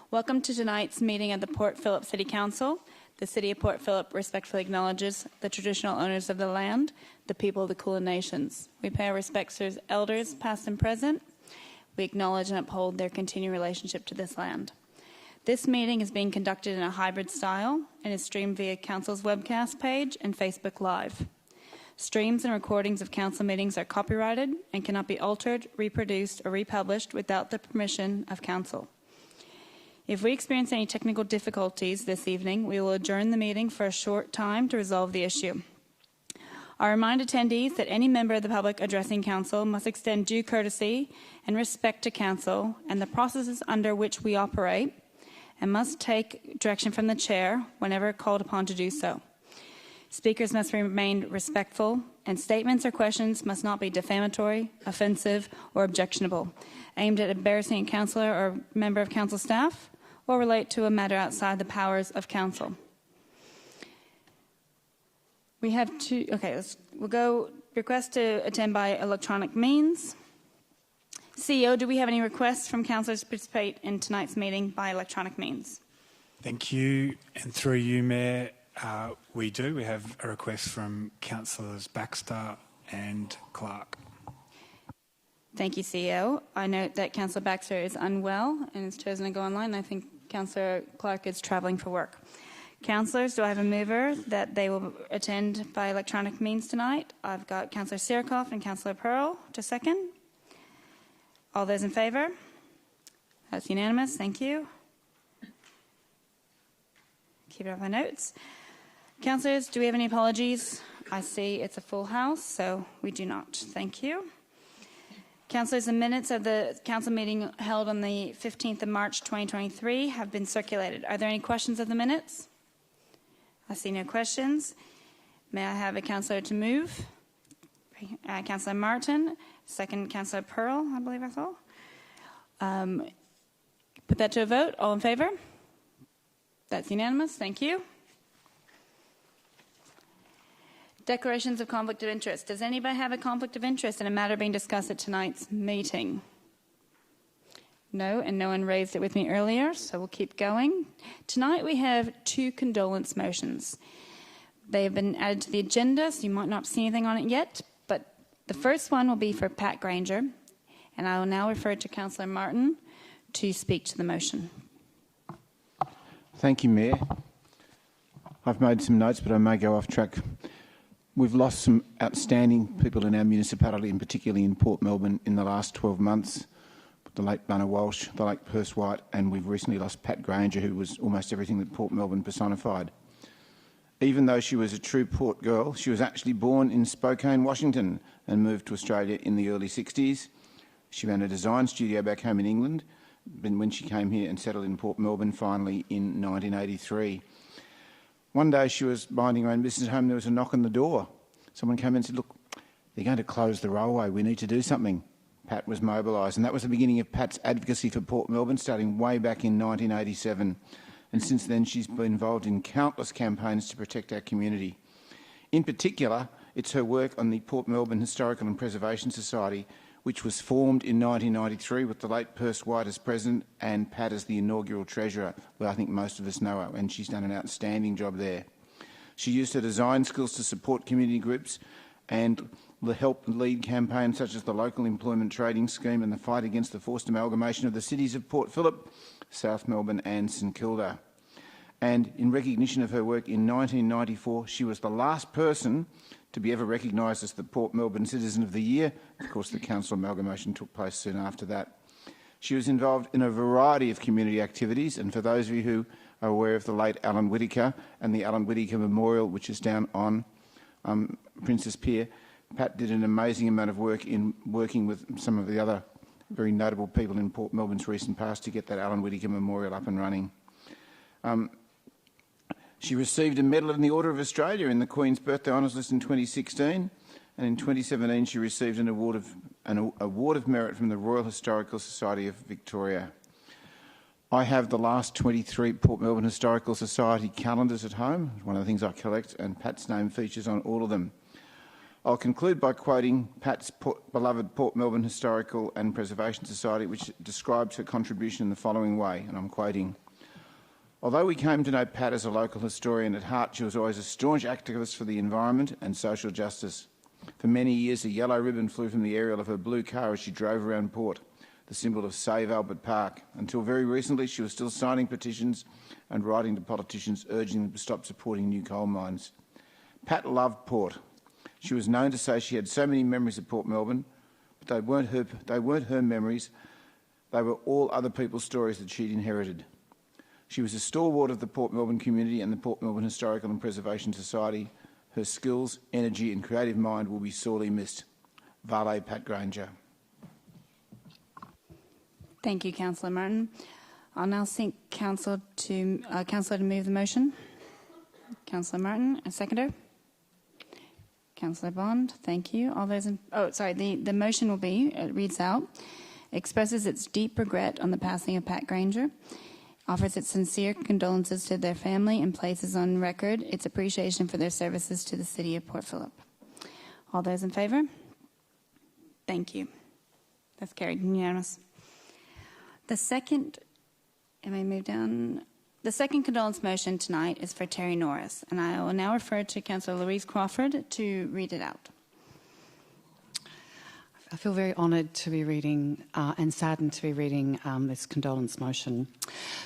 Welcome to tonight's meeting of the Port Phillip City Council. The City of Port Phillip respectfully acknowledges the traditional owners of the land, the people of the Kulin Nations. We pay our respects to elders, past and present. We acknowledge and uphold their continued relationship to this land. This meeting is being conducted in a hybrid style and is streamed via Council's webcast page and Facebook Live. Streams and recordings of Council meetings are copyrighted and cannot be altered, reproduced, or republished without the permission of Council. If we experience any technical difficulties this evening, we will adjourn the meeting for a short time to resolve the issue. I remind attendees that any member of the public addressing Council must extend due courtesy and respect to Council and the processes under which we operate, and must take direction from the Chair whenever called upon to do so. Speakers must remain respectful, and statements or questions must not be defamatory, offensive, or objectionable, aimed at embarrassing a councillor or member of Council staff, or relate to a matter outside the powers of Council. We have we'll go request to attend by electronic means. CEO, do we have any requests from councillors to participate in tonight's meeting by electronic means? Thank you. And through you, Mayor, we do. We have a request from Councillors Baxter and Clark. Thank you, CEO. I note that Councillor Baxter is unwell and has chosen to go online. I think Councillor Clark is travelling for work. Councillors, do I have a mover that they will attend by electronic means tonight? I've got Councillor Sirikoff and Councillor Pearl to second. All those in favour? That's unanimous. Thank you. Keep it up my notes. Councillors, do we have any apologies? I see it's a full house, so we do not. Thank you. Councillors, the minutes of the council meeting held on the 15th of March 2023 have been circulated. Are there any questions of the minutes? I see no questions. May I have a councillor to move? Councillor Martin. Second, Councillor Pearl, I believe I saw. Put that to a vote. All in favour? That's unanimous. Thank you. Declarations of conflict of interest. Does anybody have a conflict of interest in a matter being discussed at tonight's meeting? No, and no one raised it with me earlier, so we'll keep going. Tonight we have 2 condolence motions. They have been added to the agenda, so you might not see anything on it yet, but the first one will be for Pat Granger, and I will now refer to Councillor Martin to speak to the motion. Thank you, Mayor. I've made some notes, but I may go off track. We've lost some outstanding people in our municipality, and particularly in Port Melbourne, in the last 12 months. The late Bunna Walsh, the late Perce White, and we've recently lost Pat Granger, who was almost everything that Port Melbourne personified. Even though she was a true Port girl, she was actually born in Spokane, Washington, and moved to Australia in the early 60s. She ran a design studio back home in England, when she came here and settled in Port Melbourne finally in 1983. One day she was minding her own business at home. There was a knock on the door. Someone came in and said, "Look, they're going to close the railway. We need to do something." Pat was mobilised, and that was the beginning of Pat's advocacy for Port Melbourne, starting way back in 1987. And since then, she's been involved in countless campaigns to protect our community. In particular, it's her work on the Port Melbourne Historical and Preservation Society, which was formed in 1993 with the late Perce White as president and Pat as the inaugural treasurer, where I think most of us know her, and she's done an outstanding job there. She used her design skills to support community groups and help lead campaigns such as the Local Employment Trading Scheme and the fight against the forced amalgamation of the cities of Port Phillip, South Melbourne and St Kilda. And in recognition of her work in 1994, she was the last person to be ever recognised as the Port Melbourne Citizen of the Year. Of course, the council amalgamation took place soon after that. She was involved in a variety of community activities, and for those of you who are aware of the late Alan Whittaker and the Alan Whittaker Memorial, which is down on Princess Pier, Pat did an amazing amount of work in working with some of the other very notable people in Port Melbourne's recent past to get that Alan Whittaker Memorial up and running. She received a medal in the Order of Australia in the Queen's Birthday Honours List in 2016, and in 2017 she received an award of merit from the Royal Historical Society of Victoria. I have the last 23 Port Melbourne Historical Society calendars at home. It's one of the things I collect, and Pat's name features on all of them. I'll conclude by quoting Pat's beloved Port Melbourne Historical and Preservation Society, which describes her contribution in the following way, and I'm quoting: "Although we came to know Pat as a local historian, at heart she was always a staunch activist for the environment and social justice. For many years, a yellow ribbon flew from the aerial of her blue car as she drove around Port, the symbol of Save Albert Park. Until very recently, she was still signing petitions and writing to politicians urging them to stop supporting new coal mines. Pat loved Port. She was known to say she had so many memories of Port Melbourne, but they weren't her memories. They were all other people's stories that she'd inherited. She was a stalwart of the Port Melbourne community and the Port Melbourne Historical and Preservation Society. Her skills, energy and creative mind will be sorely missed. Vale Pat Granger." Thank you, Councillor Martin. I'll now seek Councillor to move the motion. Councillor Martin, a seconder. Councillor Bond, thank you. All those in... Oh, sorry, the motion will be, it reads out, expresses its deep regret on the passing of Pat Granger, offers its sincere condolences to their family, and places on record its appreciation for their services to the City of Port Phillip. All those in favour? Thank you. That's carried unanimous. The second... Am I moved down? The second condolence motion tonight is for Terry Norris, and I will now refer to Councillor Louise Crawford to read it out. I feel very honoured to be reading and saddened to be reading this condolence motion.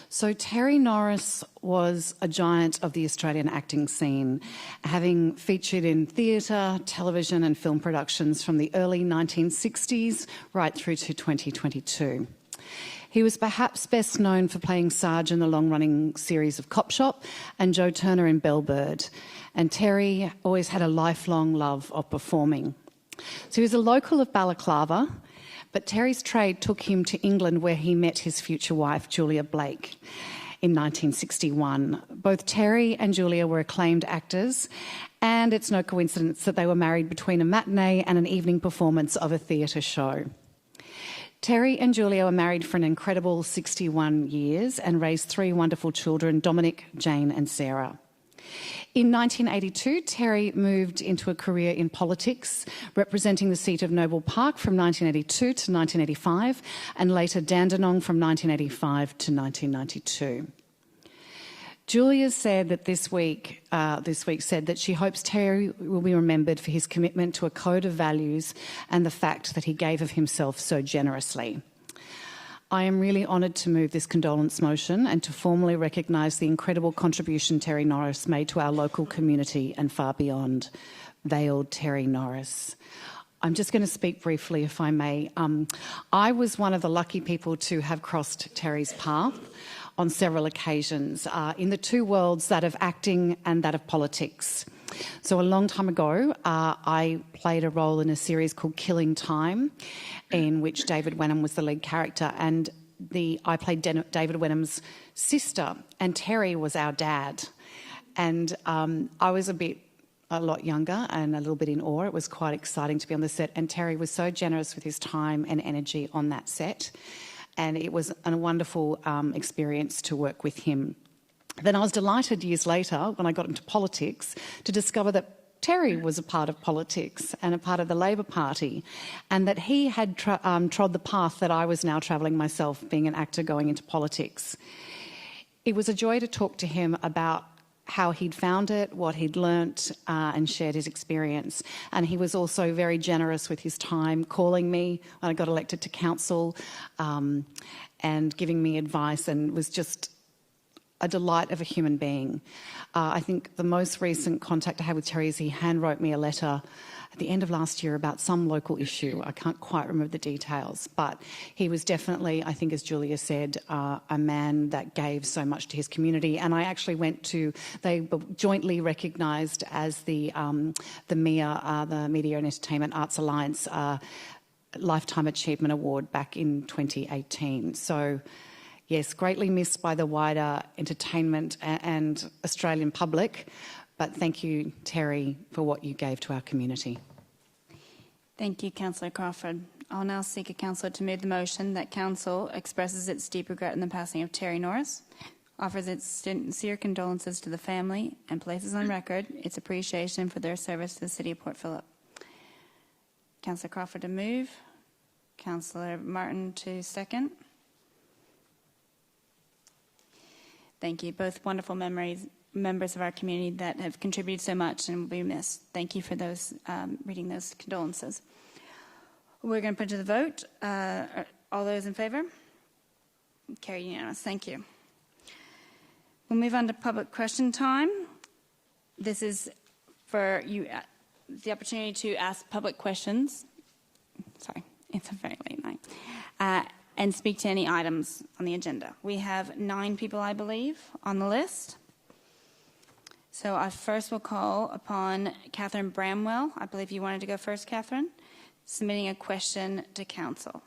So Terry Norris was a giant of the Australian acting scene, having featured in theatre, television and film productions from the early 1960s right through to 2022. He was perhaps best known for playing Sarge in the long-running series of Cop Shop and Joe Turner in Bellbird. And Terry always had a lifelong love of performing. So he was a local of Balaclava, but Terry's trade took him to England, where he met his future wife, Julia Blake, in 1961. Both Terry and Julia were acclaimed actors, and it's no coincidence that they were married between a matinee and an evening performance of a theatre show. Terry and Julia were married for an incredible 61 years and raised 3 wonderful children, Dominic, Jane and Sarah. In 1982, Terry moved into a career in politics, representing the seat of Noble Park from 1982 to 1985, and later Dandenong from 1985 to 1992. Julia said that this week said that she hopes Terry will be remembered for his commitment to a code of values and the fact that he gave of himself so generously. I am really honoured to move this condolence motion and to formally recognise the incredible contribution Terry Norris made to our local community and far beyond. Veiled Terry Norris. I'm just going to speak briefly, if I may. I was one of the lucky people to have crossed Terry's path on several occasions in the two worlds, that of acting and that of politics. So a long time ago, I played a role in a series called Killing Time, in which David Wenham was the lead character, and I played David Wenham's sister, and Terry was our dad. And I was a lot younger and a little bit in awe. It was quite exciting to be on the set, and Terry was so generous with his time and energy on that set, and it was a wonderful experience to work with him. Then I was delighted years later, when I got into politics, to discover that Terry was a part of politics and a part of the Labor Party, and that he had trod the path that I was now travelling myself, being an actor going into politics. It was a joy to talk to him about how he'd found it, what he'd learnt, and shared his experience. And he was also very generous with his time, calling me when I got elected to council and giving me advice, and was just a delight of a human being. I think the most recent contact I had with Terry is he handwrote me a letter at the end of last year about some local issue. I can't quite remember the details, but he was definitely, I think, as Julia said, a man that gave so much to his community. And I actually they were jointly recognised as the MIA, the Media and Entertainment Arts Alliance Lifetime Achievement Award back in 2018. So, yes, greatly missed by the wider entertainment and Australian public, but thank you, Terry, for what you gave to our community. Thank you, Councillor Crawford. I'll now seek a councillor to move the motion that Council expresses its deep regret in the passing of Terry Norris, offers its sincere condolences to the family, and places on record its appreciation for their service to the City of Port Phillip. Councillor Crawford to move. Councillor Martin to second. Thank you. Both wonderful members of our community that have contributed so much and will be missed. Thank you for those reading those condolences. We're going to put to the vote. All those in favour? Carried unanimous. Thank you. We'll move on to public question time. This is for you, the opportunity to ask public questions. Sorry, it's a very late night. And speak to any items on the agenda. We have 9 people, I believe, on the list. So I first will call upon Catherine Bramwell. I believe you wanted to go first, Catherine, submitting a question to council.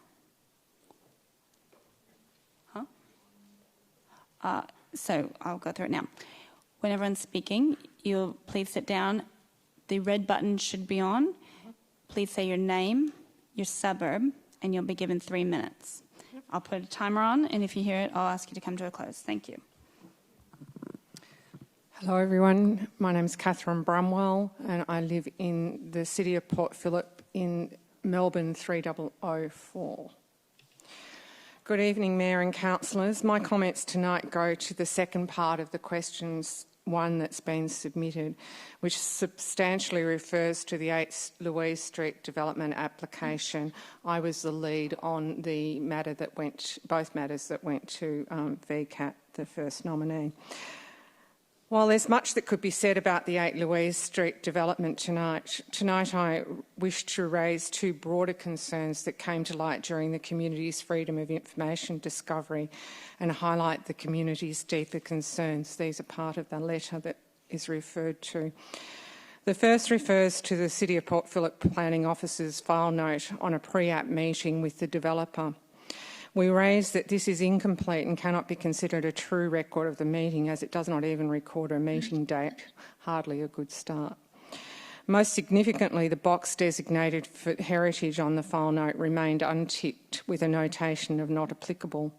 So I'll go through it now. When everyone's speaking, you'll please sit down. The red button should be on. Please say your name, your suburb, and you'll be given 3 minutes. I'll put a timer on, and if you hear it, I'll ask you to come to a close. Thank you. Hello everyone, my name is Catherine Bramwell and I live in the city of Port Phillip in Melbourne 3004. Good evening Mayor and Councillors. My comments tonight go to the second part of the questions 1 that's been submitted, which substantially refers to the 8 Louise Street development application. I was the lead on the matter that both matters that went to VCAT, the first nominee. While there's much that could be said about the 8 Louise Street development tonight I wish to raise 2 broader concerns that came to light during the community's freedom of information discovery and highlight the community's deeper concerns. These are part of the letter that is referred to. The first refers to the City of Port Phillip Planning Officer's file note on a pre-app meeting with the developer. We raise that this is incomplete and cannot be considered a true record of the meeting as it does not even record a meeting date, hardly a good start. Most significantly, the box designated for heritage on the file note remained unticked with a notation of not applicable.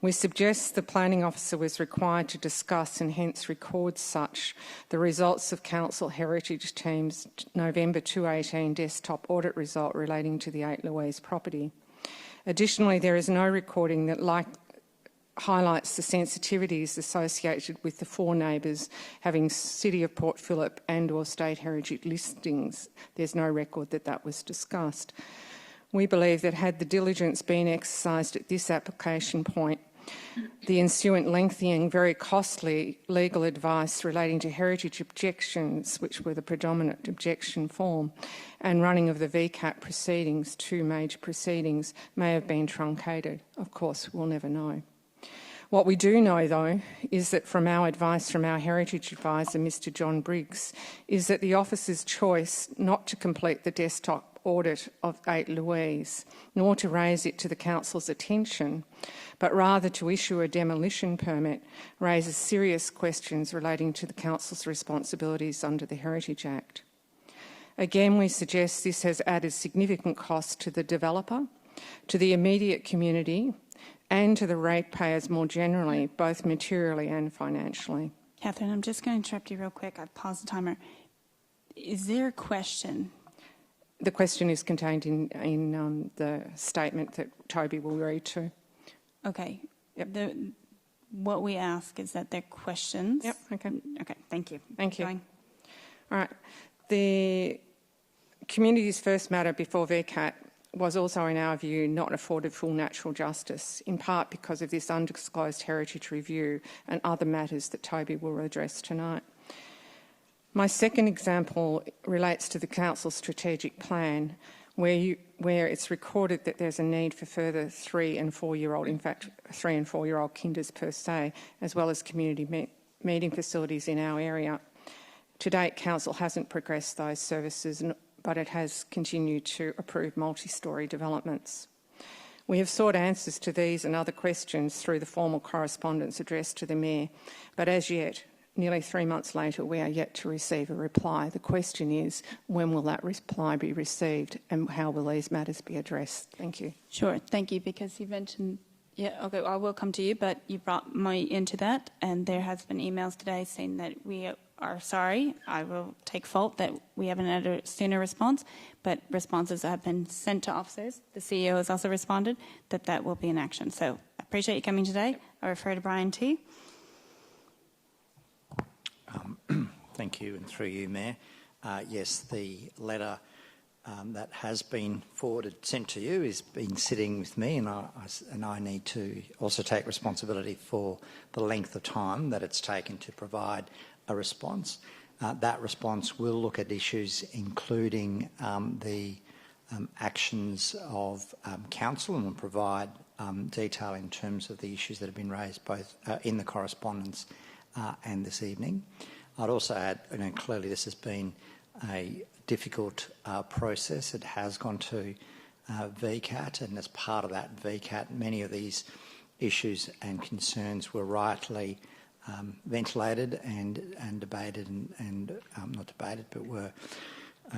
We suggest the planning officer was required to discuss and hence record such the results of Council Heritage Team's November 2018 desktop audit result relating to the 8 Louise property. Additionally, there is no recording that highlights the sensitivities associated with the 4 neighbours having City of Port Phillip and or state heritage listings. There's no record that that was discussed. We believe that had the diligence been exercised at this application point, the ensuing lengthy and very costly legal advice relating to heritage objections, which were the predominant objection form, and running of the VCAT proceedings, 2 major proceedings, may have been truncated. Of course, we'll never know. What we do know, though, is that from our advice from our heritage advisor, Mr John Briggs, is that the officer's choice not to complete the desktop audit of 8 Louise, nor to raise it to the council's attention, but rather to issue a demolition permit, raises serious questions relating to the council's responsibilities under the Heritage Act. Again, we suggest this has added significant cost to the developer, to the immediate community, and to the ratepayers more generally, both materially and financially. Catherine, I'm just going to interrupt you real quick. I've paused the timer. Is there a question? The question is contained in the statement that Toby will read to. Okay. Yep. What we ask is that they're questions. Yep, okay. Okay, thank you. Thank you. Going. All right. The community's first matter before VCAT was also, in our view, not afforded full natural justice, in part because of this undisclosed heritage review and other matters that Toby will address tonight. My second example relates to the Council's strategic plan, where it's recorded that there's a need for further 3 and 4-year-old, in fact 3 and 4-year-old kinders per se, as well as community meeting facilities in our area. To date, Council hasn't progressed those services, but it has continued to approve multi-storey developments. We have sought answers to these and other questions through the formal correspondence addressed to the Mayor, but as yet, nearly 3 months later, we are yet to receive a reply. The question is, when will that reply be received and how will these matters be addressed? Thank you. Sure, thank you, because you mentioned, I will come to you, but you brought me into that, and there has been emails today saying that we are sorry. I will take fault that we haven't had a sooner response, but responses have been sent to officers. The CEO has also responded that will be in action. So I appreciate you coming today. I refer to Brian T. Thank you, and through you, Mayor. Yes, the letter that has been sent to you has been sitting with me, and I need to also take responsibility for the length of time that it's taken to provide a response. That response will look at issues including the actions of council, and will provide detail in terms of the issues that have been raised both in the correspondence and this evening. I'd also add, clearly this has been a difficult process. It has gone to VCAT, and as part of that VCAT, many of these issues and concerns were rightly ventilated and debated and not debated, but were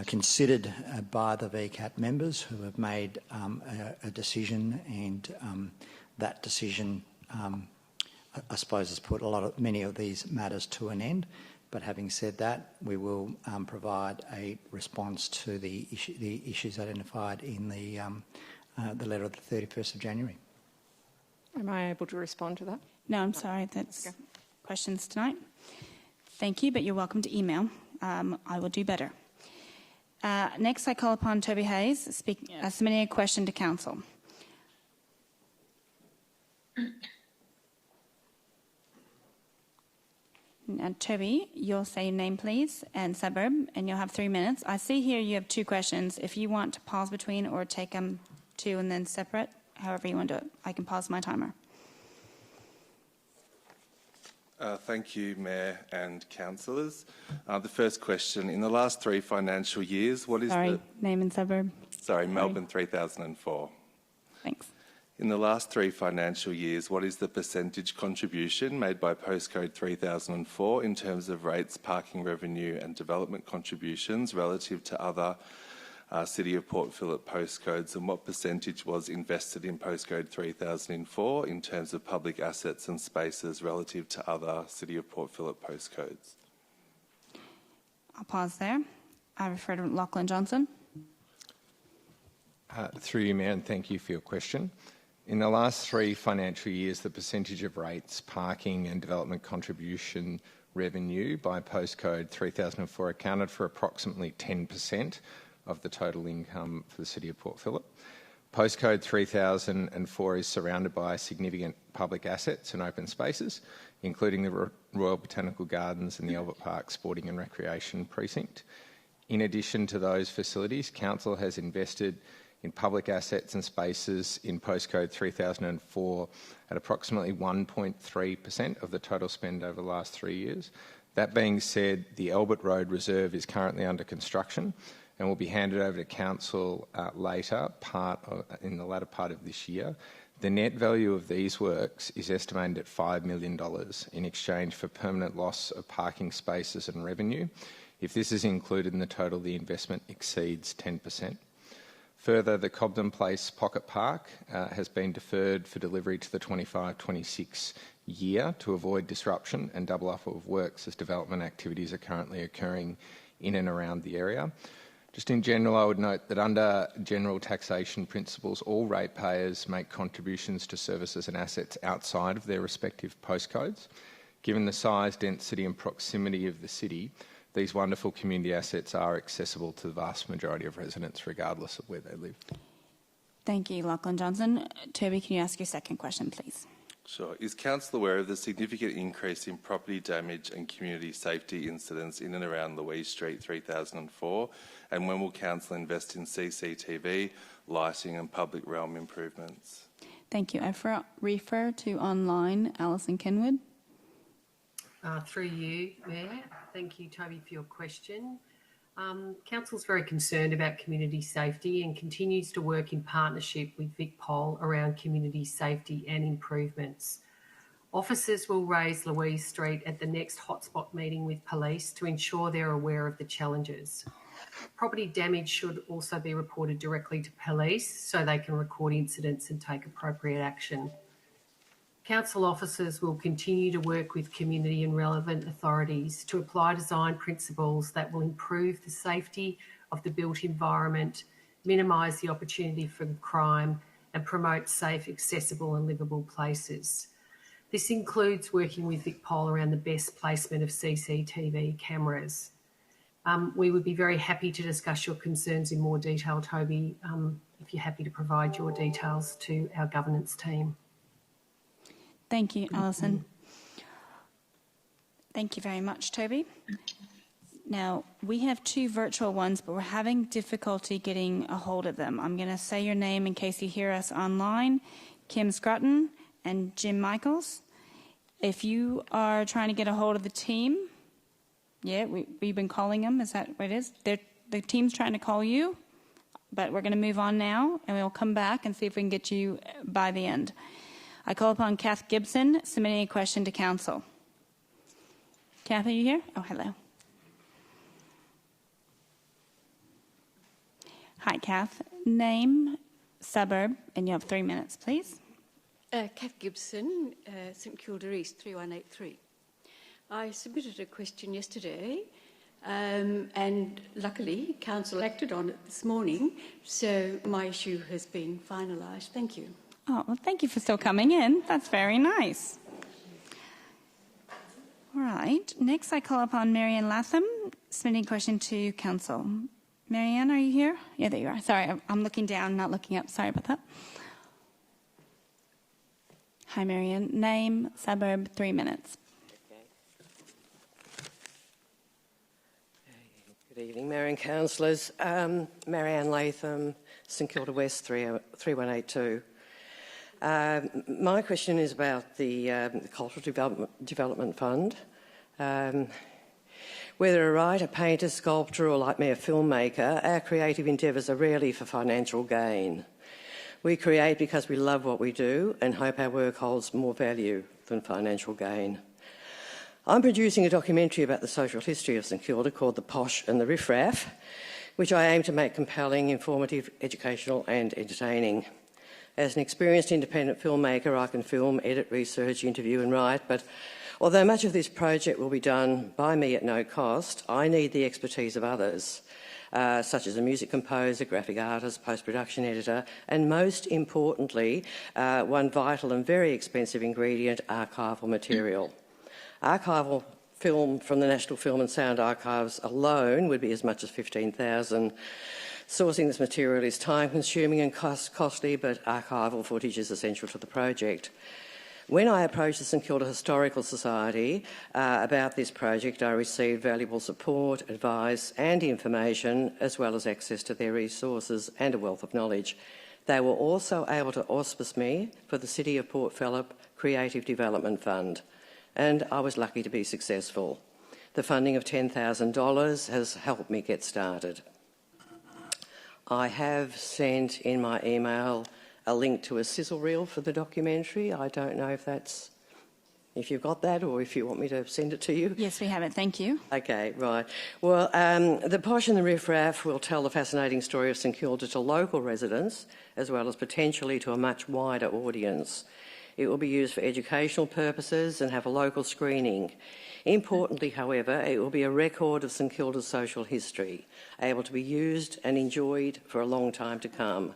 considered by the VCAT members, who have made a decision, and that decision, I suppose, has put many of these matters to an end. But having said that, we will provide a response to the issues identified in the letter of the 31st of January. Am I able to respond to that? No, I'm sorry. That's questions tonight. Thank you, but you're welcome to email. I will do better. Next, I call upon Toby Hayes, submitting a question to Council. Now, Toby, you'll say your name, please, and suburb, and you'll have 3 minutes. I see here you have 2 questions. If you want to pause between or take them 2 and then separate, however you want to do it, I can pause my timer. Thank you, Mayor and councillors. The first question, in the last 3 financial years, what is name and suburb. Melbourne 3004. Thanks. In the last 3 financial years, what is the percentage contribution made by postcode 3004 in terms of rates, parking revenue and development contributions relative to other City of Port Phillip postcodes, and what percentage was invested in postcode 3004 in terms of public assets and spaces relative to other City of Port Phillip postcodes? I'll pause there. I refer to Lachlan Johnson. Through you, Mayor, and thank you for your question. In the last 3 financial years, the percentage of rates, parking and development contribution revenue by postcode 3004 accounted for approximately 10% of the total income for the City of Port Phillip. Postcode 3004 is surrounded by significant public assets and open spaces, including the Royal Botanical Gardens and the Albert Park Sporting and Recreation Precinct. In addition to those facilities, Council has invested in public assets and spaces in postcode 3004 at approximately 1.3% of the total spend over the last 3 years. That being said, the Albert Road Reserve is currently under construction and will be handed over to Council in the latter part of this year. The net value of these works is estimated at $5 million in exchange for permanent loss of parking spaces and revenue. If this is included in the total, the investment exceeds 10%. Further, the Cobden Place Pocket Park has been deferred for delivery to the 25-26 year to avoid disruption and double up of works as development activities are currently occurring in and around the area. Just in general, I would note that under general taxation principles, all ratepayers make contributions to services and assets outside of their respective postcodes. Given the size, density and proximity of the city, these wonderful community assets are accessible to the vast majority of residents, regardless of where they live. Thank you, Lachlan Johnson. Toby, can you ask your second question, please? Sure. Is Council aware of the significant increase in property damage and community safety incidents in and around Louise Street 3004? And when will Council invest in CCTV, lighting and public realm improvements? Thank you. I refer to online Alison Kenwood. Through you, Mayor. Thank you, Toby, for your question. Council's very concerned about community safety and continues to work in partnership with VicPol around community safety and improvements. Officers will raise Louise Street at the next hotspot meeting with police to ensure they're aware of the challenges. Property damage should also be reported directly to police so they can record incidents and take appropriate action. Council officers will continue to work with community and relevant authorities to apply design principles that will improve the safety of the built environment, minimise the opportunity for crime, and promote safe, accessible and livable places. This includes working with VicPol around the best placement of CCTV cameras. We would be very happy to discuss your concerns in more detail, Toby, if you're happy to provide your details to our governance team. Thank you, Alison. Thank you very much, Toby. Now, we have 2 virtual ones, but we're having difficulty getting a hold of them. I'm going to say your name in case you hear us online. Kim Scrutton and Jim Michaels. If you are trying to get a hold of the team, we've been calling them. Is that what it is? The team's trying to call you, but we're going to move on now, and we'll come back and see if we can get you by the end. I call upon Kath Gibson, submitting a question to Council. Kath, are you here? Oh, hello. Hi, Kath. Name, suburb, and you have 3 minutes, please. Kath Gibson, St Kilda East 3183. I submitted a question yesterday and luckily Council acted on it this morning, so my issue has been finalised. Thank you. Oh, well, thank you for still coming in. That's very nice. All right. Next, I call upon Marianne Latham, submitting a question to Council. Marianne, are you here? Yeah, there you are. Sorry, I'm looking down, not looking up. Sorry about that. Hi, Marianne. Name, suburb, 3 minutes. Good evening, Mayor and Councillors. Marianne Latham, St Kilda West 3182. My question is about the Cultural Development Fund. Whether a writer, painter, sculptor or, like me, a filmmaker, our creative endeavours are rarely for financial gain. We create because we love what we do and hope our work holds more value than financial gain. I'm producing a documentary about the social history of St Kilda called The Posh and the Riff Raff, which I aim to make compelling, informative, educational and entertaining. As an experienced independent filmmaker, I can film, edit, research, interview and write, but although much of this project will be done by me at no cost, I need the expertise of others, such as a music composer, graphic artist, post-production editor, and most importantly, one vital and very expensive ingredient, archival material. Archival film from the National Film and Sound Archives alone would be as much as $15,000. Sourcing this material is time-consuming and costly, but archival footage is essential to the project. When I approached the St Kilda Historical Society about this project, I received valuable support, advice and information, as well as access to their resources and a wealth of knowledge. They were also able to auspice me for the City of Port Phillip Creative Development Fund, and I was lucky to be successful. The funding of $10,000 has helped me get started. I have sent in my email a link to a sizzle reel for the documentary. I don't know if you've got that or if you want me to send it to you. Yes, we have it. Thank you. Okay, right. Well, The Posh and the Riff Raff will tell the fascinating story of St Kilda to local residents as well as potentially to a much wider audience. It will be used for educational purposes and have a local screening. Importantly, however, it will be a record of St Kilda's social history, able to be used and enjoyed for a long time to come.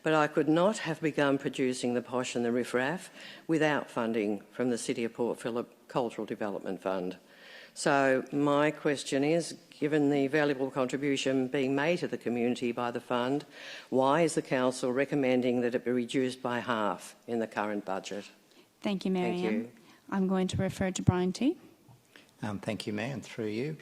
But I could not have begun producing The Posh and the Riff Raff without funding from the City of Port Phillip Cultural Development Fund. So my question is, given the valuable contribution being made to the community by the fund, why is the Council recommending that it be reduced by half in the current budget? Thank you, Marianne. Thank you. I'm going to refer to Brian T. Thank you, Mayor, and through you.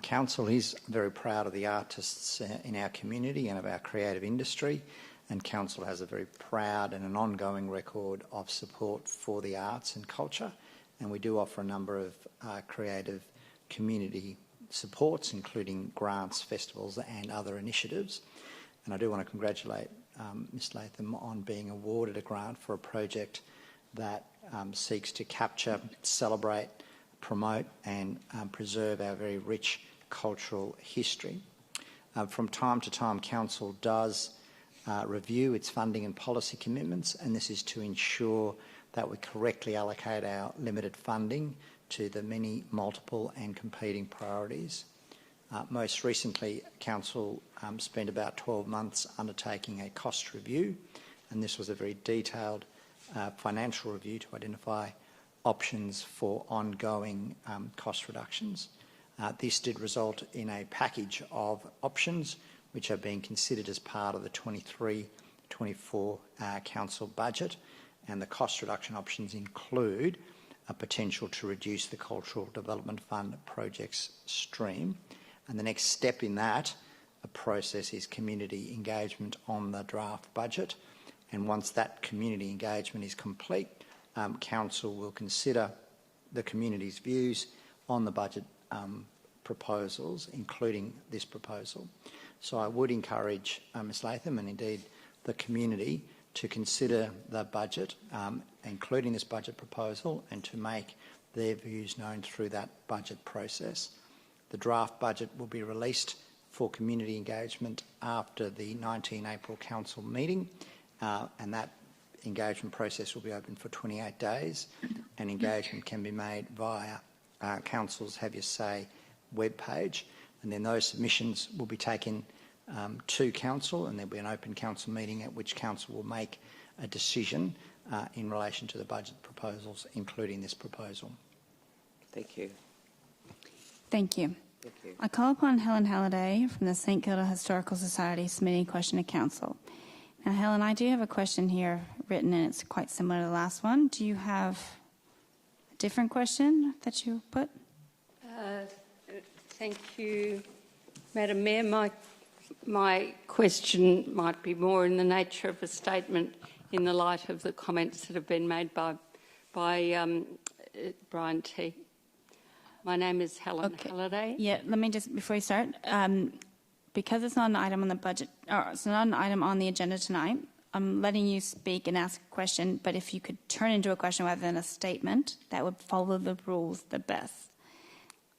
Council is very proud of the artists in our community and of our creative industry, and Council has a very proud and an ongoing record of support for the arts and culture, and we do offer a number of creative community supports, including grants, festivals and other initiatives. And I do want to congratulate Ms Latham on being awarded a grant for a project that seeks to capture, celebrate, promote and preserve our very rich cultural history. From time to time, Council does review its funding and policy commitments, and this is to ensure that we correctly allocate our limited funding to the many, multiple and competing priorities. Most recently, Council spent about 12 months undertaking a cost review, and this was a very detailed financial review to identify options for ongoing cost reductions. This did result in a package of options which are being considered as part of the 23-24 Council budget, and the cost reduction options include a potential to reduce the Cultural Development Fund projects stream. And the next step in that process is community engagement on the draft budget. And once that community engagement is complete, Council will consider the community's views on the budget proposals, including this proposal. So I would encourage Ms Latham and indeed the community to consider the budget, including this budget proposal, and to make their views known through that budget process. The draft budget will be released for community engagement after the 19 April Council meeting, and that engagement process will be open for 28 days, and engagement can be made via Council's Have Your Say webpage, and then those submissions will be taken to Council, and there'll be an open Council meeting at which Council will make a decision in relation to the budget proposals, including this proposal. Thank you. Thank you. Thank you. I call upon Helen Halliday from the St Kilda Historical Society submitting a question to Council. Now, Helen, I do have a question here written, and it's quite similar to the last one. Do you have a different question that you put? Thank you, Madam Mayor. My question might be more in the nature of a statement in the light of the comments that have been made by Brian T. My name is Helen Halliday. Yeah, let me just, before you start, because it's not an item on the budget, or it's not an item on the agenda tonight, I'm letting you speak and ask a question, but if you could turn into a question rather than a statement, that would follow the rules the best.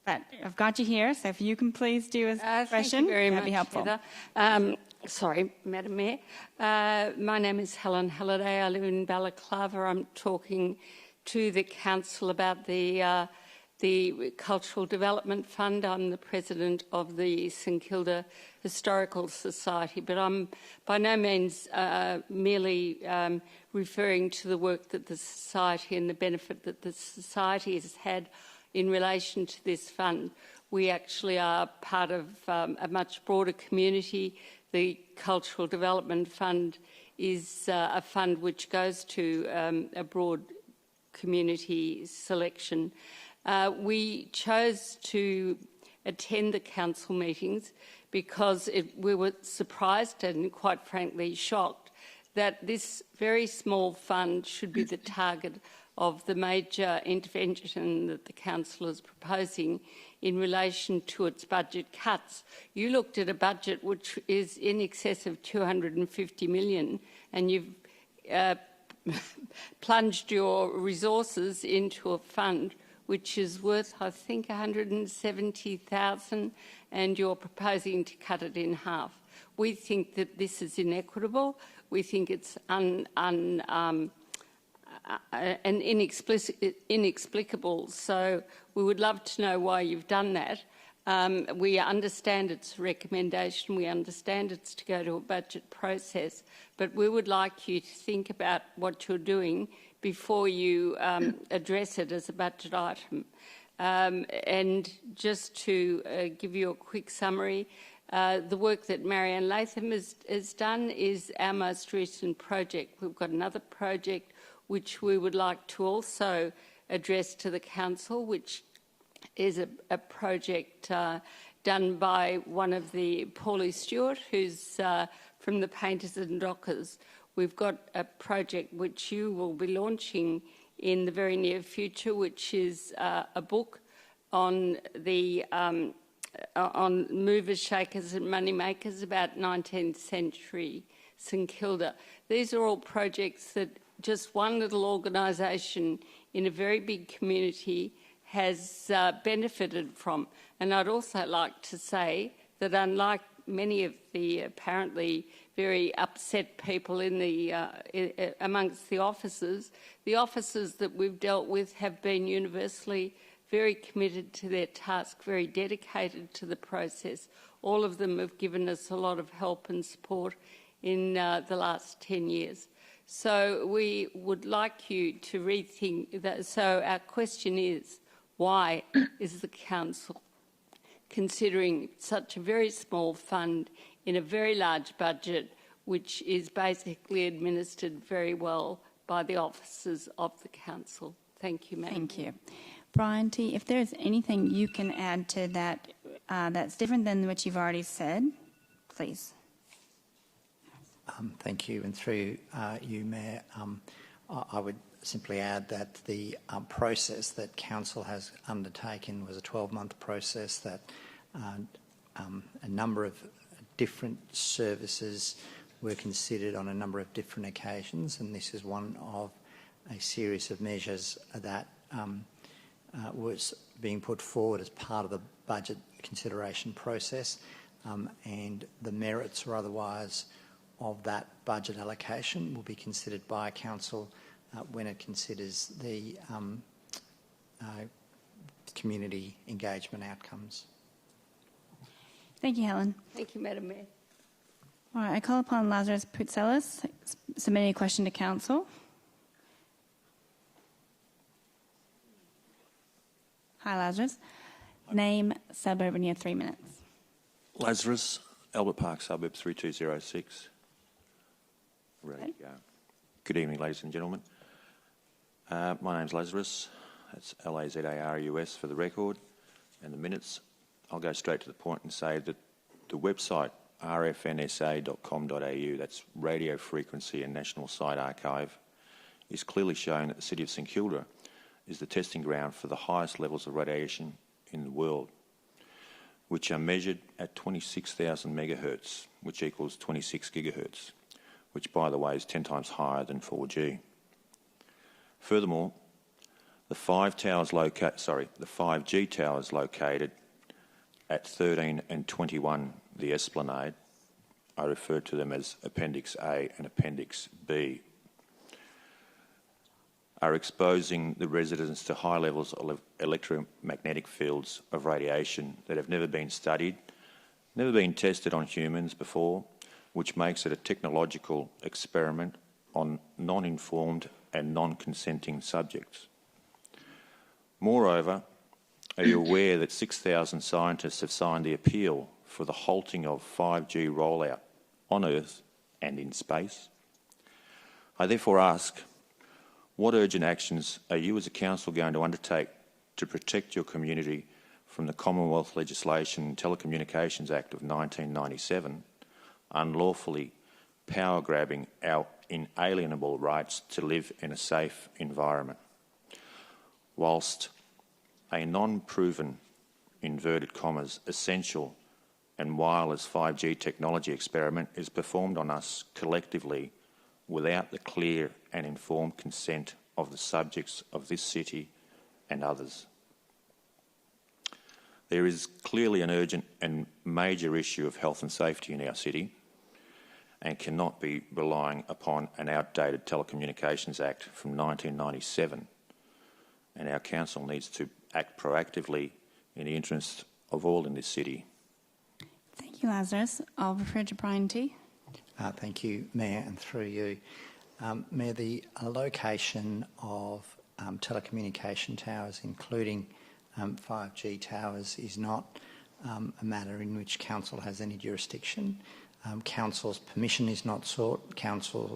But I've got you here, so if you can please do a question, thank you very that'd much, be helpful. Heather. Sorry, Madam Mayor. My name is Helen Halliday. I live in Balaclava. I'm talking to the Council about the Cultural Development Fund. I'm the President of the St Kilda Historical Society, but I'm by no means merely referring to the work that the Society and the benefit that the Society has had in relation to this fund. We actually are part of a much broader community. The Cultural Development Fund is a fund which goes to a broad community selection. We chose to attend the council meetings because we were surprised and quite frankly shocked that this very small fund should be the target of the major intervention that the council is proposing in relation to its budget cuts. You looked at a budget which is in excess of $250 million, and you've plunged your resources into a fund which is worth, I think, $170,000, and you're proposing to cut it in half. We think that this is inequitable. We think it's inexplicable. So we would love to know why you've done that. We understand it's a recommendation. We understand it's to go to a budget process. But we would like you to think about what you're doing before you address it as a budget item. And just to give you a quick summary, the work that Marianne Latham has done is our most recent project. We've got another project which we would like to also address to the council, which is a project done by one of the Paulie Stewart, who's from the Painters and Dockers. We've got a project which you will be launching in the very near future, which is a book on the on movers, shakers and money makers about 19th century St Kilda. These are all projects that just one little organisation in a very big community has benefited from. And I'd also like to say that unlike many of the apparently very upset people in the amongst the officers that we've dealt with have been universally very committed to their task, very dedicated to the process. All of them have given us a lot of help and support in the last 10 years. So we would like you to rethink that. So our question is, why is the council considering such a very small fund in a very large budget, which is basically administered very well by the officers of the council? Thank you, Madam. Thank you. Brian T., if there's anything you can add to that that's different than what you've already said, please. Thank you. And through you, Mayor, I would simply add that the process that Council has undertaken was a 12-month process that a number of different services were considered on a number of different occasions, and this is one of a series of measures that was being put forward as part of the budget consideration process, and the merits or otherwise of that budget allocation will be considered by Council when it considers the community engagement outcomes. Thank you, Helen. Thank you, Madam Mayor. All right, I call upon Lazarus Poutselis, submitting a question to Council. Hi, Lazarus. Name, suburb, and your 3 minutes. Lazarus, Albert Park Suburb 3206. Ready to go. Good evening, ladies and gentlemen. My name's Lazarus. That's Lazarus for the record and the minutes. I'll go straight to the point and say that the website rfnsa.com.au, that's Radio Frequency and National Site Archive, is clearly showing that the City of St Kilda is the testing ground for the highest levels of radiation in the world, which are measured at 26,000 megahertz, which equals 26 gigahertz, which, by the way, is 10 times higher than 4G. Furthermore, the 5G towers located at 13 and 21, the Esplanade, I refer to them as Appendix A and Appendix B, are exposing the residents to high levels of electromagnetic fields of radiation that have never been studied, never been tested on humans before, which makes it a technological experiment on non-informed and non-consenting subjects. Moreover, are you aware that 6,000 scientists have signed the appeal for the halting of 5G rollout on Earth and in space? I therefore ask, what urgent actions are you as a council going to undertake to protect your community from the Commonwealth Legislation and Telecommunications Act of 1997, unlawfully power-grabbing our inalienable rights to live in a safe environment, whilst a non-proven, inverted commas, essential and wireless 5G technology experiment is performed on us collectively without the clear and informed consent of the subjects of this city and others. There is clearly an urgent and major issue of health and safety in our city and cannot be relying upon an outdated Telecommunications Act from 1997, and our council needs to act proactively in the interest of all in this city. Thank you, Lazarus. I'll refer to Brian T. Thank you, Mayor, and through you. Mayor, the location of telecommunication towers, including 5G towers, is not a matter in which Council has any jurisdiction. Council's permission is not sought.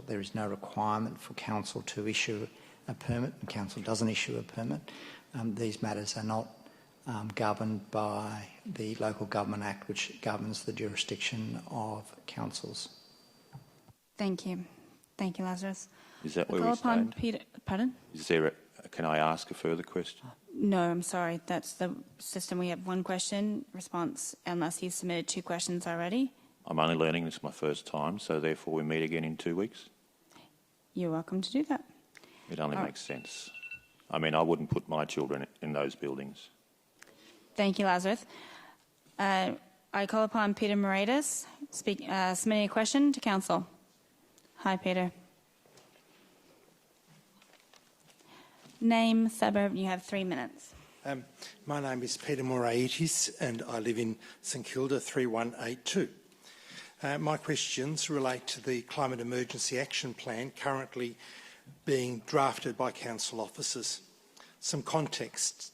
There is no requirement for Council to issue a permit, and Council doesn't issue a permit. These matters are not governed by the Local Government Act, which governs the jurisdiction of councils. Thank you. Thank you, Lazarus. Is that where we stand? Pardon? Can I ask a further question? No, I'm sorry. That's the system. We have one question response unless you've submitted 2 questions already. I'm only learning. This is my first time, so therefore we meet again in 2 weeks? You're welcome to do that. It only makes sense. I mean, I wouldn't put my children in those buildings. Thank you, Lazarus. I call upon Peter Moraidis, submitting a question to Council. Hi, Peter. Name, suburb, you have 3 minutes. My name is Peter Moraidis and I live in St Kilda 3182. My questions relate to the Climate Emergency Action Plan currently being drafted by council officers. Some context.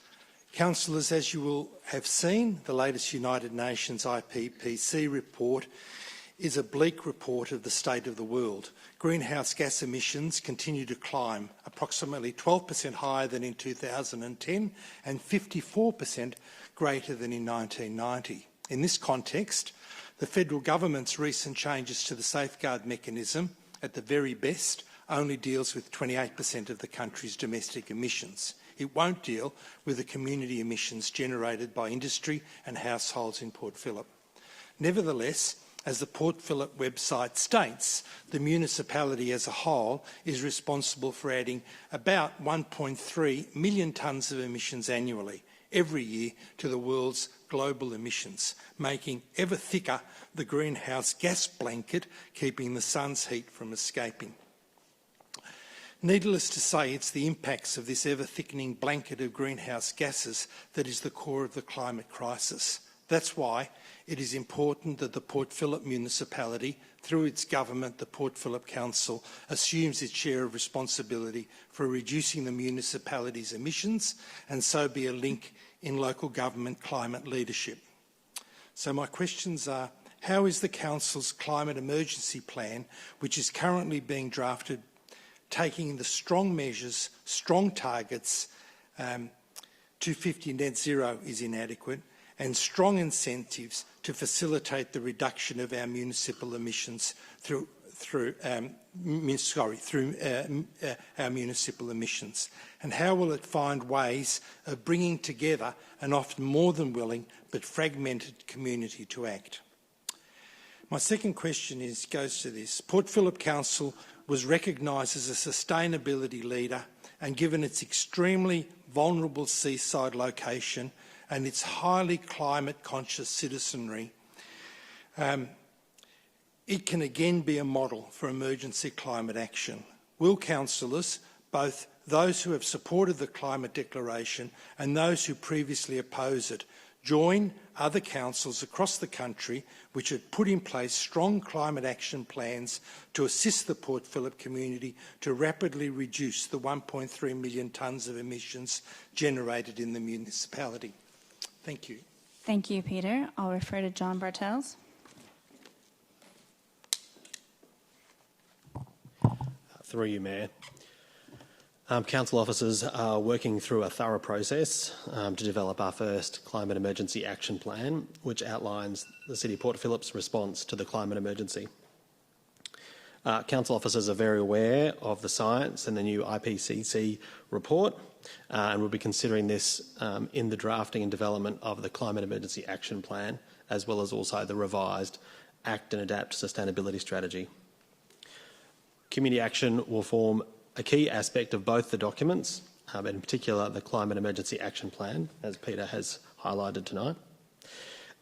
Councillors, as you will have seen, the latest United Nations IPCC report is a bleak report of the state of the world. Greenhouse gas emissions continue to climb, approximately 12% higher than in 2010 and 54% greater than in 1990. In this context, the federal government's recent changes to the safeguard mechanism, at the very best, only deals with 28% of the country's domestic emissions. It won't deal with the community emissions generated by industry and households in Port Phillip. Nevertheless, as the Port Phillip website states, the municipality as a whole is responsible for adding about 1.3 million tonnes of emissions annually, every year, to the world's global emissions, making ever thicker the greenhouse gas blanket keeping the sun's heat from escaping. Needless to say, it's the impacts of this ever-thickening blanket of greenhouse gases that is the core of the climate crisis. That's why it is important that the Port Phillip municipality, through its government, the Port Phillip Council, assumes its share of responsibility for reducing the municipality's emissions and so be a link in local government climate leadership. So my questions are, how is the Council's climate emergency plan, which is currently being drafted, taking the strong measures, strong targets, 250 net zero is inadequate, and strong incentives to facilitate the reduction of our municipal emissions through our municipal emissions? And how will it find ways of bringing together an often more than willing but fragmented community to act? My second question goes to this. Port Phillip Council was recognised as a sustainability leader and given its extremely vulnerable seaside location and its highly climate-conscious citizenry, it can again be a model for emergency climate action. Will councillors, both those who have supported the climate declaration and those who previously oppose it, join other councils across the country which have put in place strong climate action plans to assist the Port Phillip community to rapidly reduce the 1.3 million tonnes of emissions generated in the municipality? Thank you. Thank you, Peter. I'll refer to John Bartels. Through you, Mayor. Council officers are working through a thorough process to develop our first climate emergency action plan, which outlines the City of Port Phillip's response to the climate emergency. Council officers are very aware of the science and the new IPCC report, and we'll be considering this in the drafting and development of the Climate Emergency Action Plan, as well as also the revised Act and Adapt Sustainability Strategy. Community action will form a key aspect of both the documents, and in particular the Climate Emergency Action Plan, as Peter has highlighted tonight,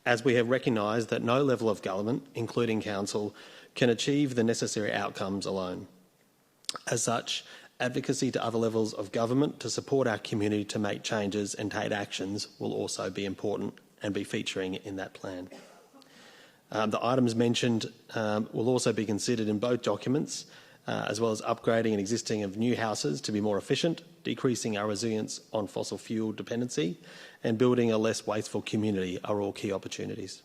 as we have recognised that no level of government, including Council, can achieve the necessary outcomes alone. As such, advocacy to other levels of government to support our community to make changes and take actions will also be important and be featuring in that plan. The items mentioned will also be considered in both documents, as well as upgrading and existing of new houses to be more efficient, decreasing our resilience on fossil fuel dependency, and building a less wasteful community are all key opportunities.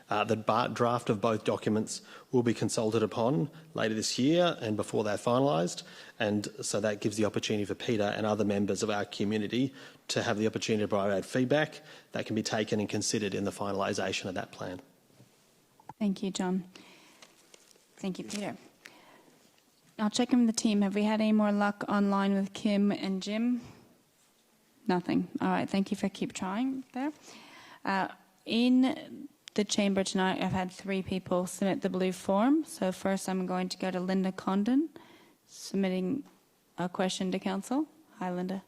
The draft of both documents will be consulted upon later this year and before they're finalised, and so that gives the opportunity for Peter and other members of our community to have the opportunity to provide feedback that can be taken and considered in the finalisation of that plan. Thank you, John. Thank you, Peter. I'll check in with the team. Have we had any more luck online with Kim and Jim? Nothing. All right, thank you for keep trying there. In the chamber tonight, I've had 3 people submit the blue form. So first I'm going to go to Linda Condon, submitting a question to Council. Hi, Linda.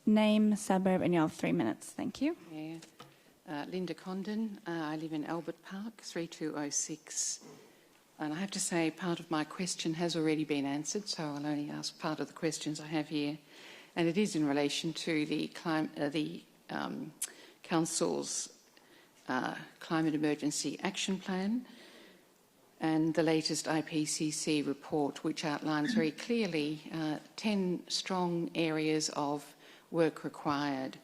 Name, suburb, and you'll have 3 minutes. Thank you. Yeah. Linda Condon. I live in Albert Park, 3206. And I have to say part of my question has already been answered, so I'll only ask part of the questions I have here. And it is in relation to the Council's Climate Emergency Action Plan and the latest IPCC report, which outlines very clearly 10 strong areas of work required.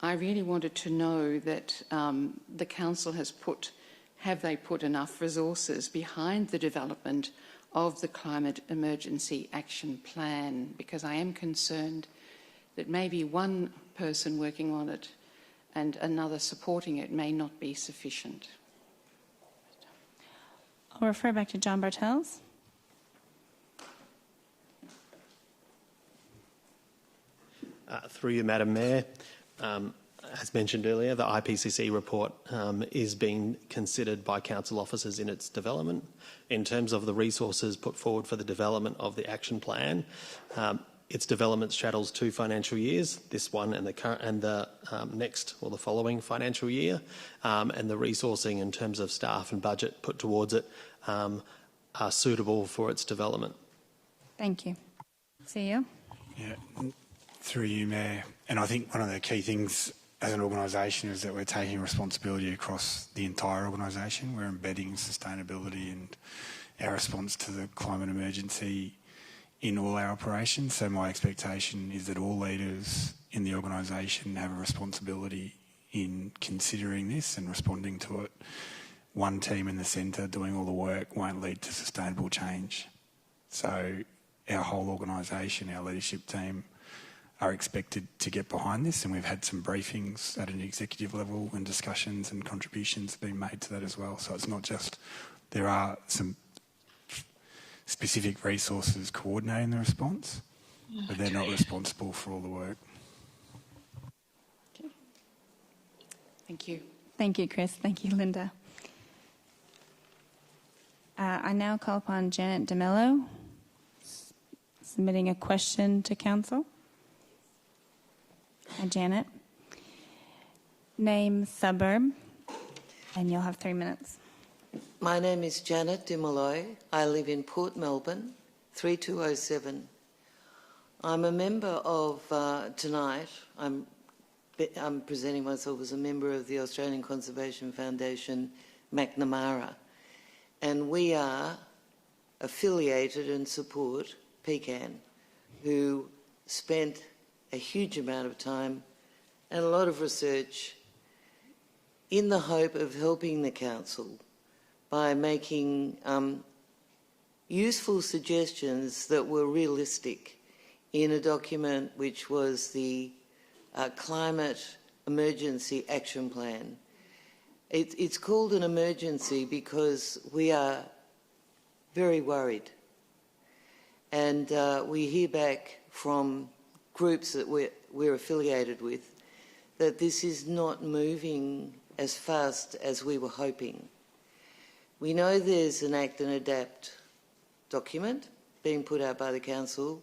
I really wanted to know that the Council have they put enough resources behind the development of the Climate Emergency Action Plan, because I am concerned that maybe one person working on it and another supporting it may not be sufficient. I'll refer back to John Bartels. Through you, Madam Mayor. As mentioned earlier, the IPCC report is being considered by council officers in its development. In terms of the resources put forward for the development of the action plan, its development straddles 2 financial years, this one and the next or the following financial year, and the resourcing in terms of staff and budget put towards it are suitable for its development. Thank you. CEO? Yeah, through you, Mayor. And I think one of the key things as an organisation is that we're taking responsibility across the entire organisation. We're embedding sustainability and our response to the climate emergency in all our operations. So my expectation is that all leaders in the organisation have a responsibility in considering this and responding to it. One team in the centre doing all the work won't lead to sustainable change. So our whole organisation, our leadership team, are expected to get behind this, and we've had some briefings at an executive level and discussions and contributions being made to that as well. So it's not just, there are some specific resources coordinating the response, but they're not responsible for all the work. Okay. Thank you. Thank you, Chris. Thank you, Linda. I now call upon Janet DeMello, submitting a question to Council. Hi, Janet. Name, suburb, and you'll have 3 minutes. My name is Janet DeMello. I live in Port Melbourne, 3207. I'm a member of, tonight, I'm presenting myself as a member of the Australian Conservation Foundation, McNamara, and we are affiliated and support Pecan, who spent a huge amount of time and a lot of research in the hope of helping the Council by making useful suggestions that were realistic in a document which was the Climate Emergency Action Plan. It's called an emergency because we are very worried, and we hear back from groups that we're affiliated with that this is not moving as fast as we were hoping. We know there's an Act and Adapt document being put out by the Council.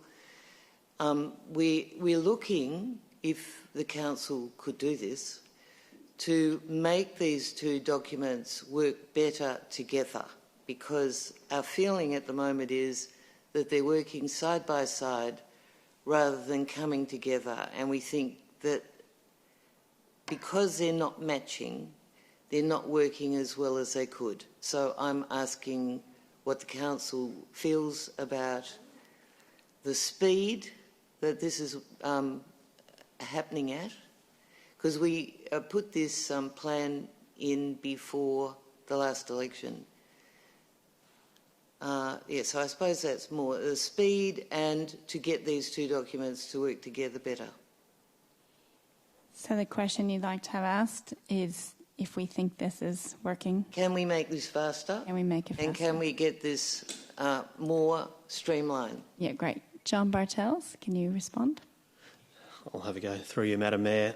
We're looking, if the Council could do this, to make these 2 documents work better together, because our feeling at the moment is that they're working side by side rather than coming together, and we think that because they're not matching, they're not working as well as they could. So I'm asking what the Council feels about the speed that this is happening at, because we put this plan in before the last election. So I suppose that's more the speed and to get these 2 documents to work together better. So the question you'd like to have asked is if we think this is working. Can we make this faster? Can we make it faster? And can we get this more streamlined? Yeah, great. John Bartels, can you respond? I'll have a go. Through you, Madam Mayor.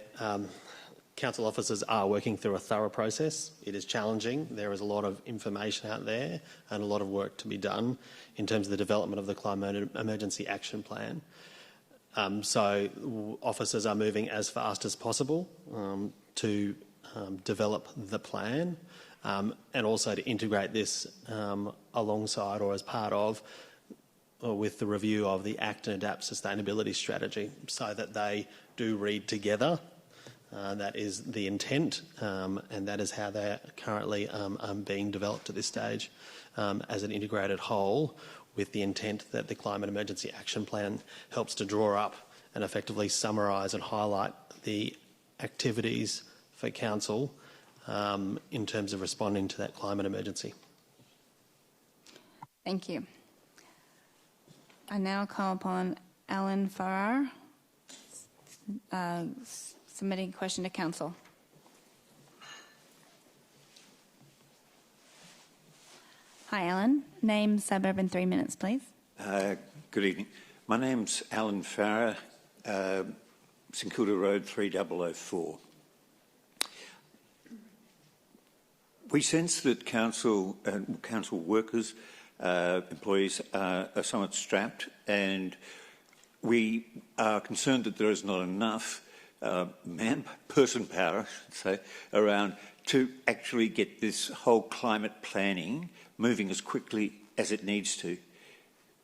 Council officers are working through a thorough process. It is challenging. There is a lot of information out there and a lot of work to be done in terms of the development of the Climate Emergency Action Plan. So officers are moving as fast as possible to develop the plan and also to integrate this alongside or as part of or with the review of the Act and Adapt Sustainability Strategy so that they do read together. That is the intent and that is how they're currently being developed at this stage as an integrated whole, with the intent that the Climate Emergency Action Plan helps to draw up and effectively summarise and highlight the activities for Council in terms of responding to that climate emergency. Thank you. I now call upon Alan Farrar, submitting a question to Council. Hi, Alan. Name, suburb, and 3 minutes, please. Good evening. My name's Alan Farrar, St Kilda Road 3004. We sense that council and council workers, employees are somewhat strapped, and we are concerned that there is not enough person power, I should say, around to actually get this whole climate planning moving as quickly as it needs to.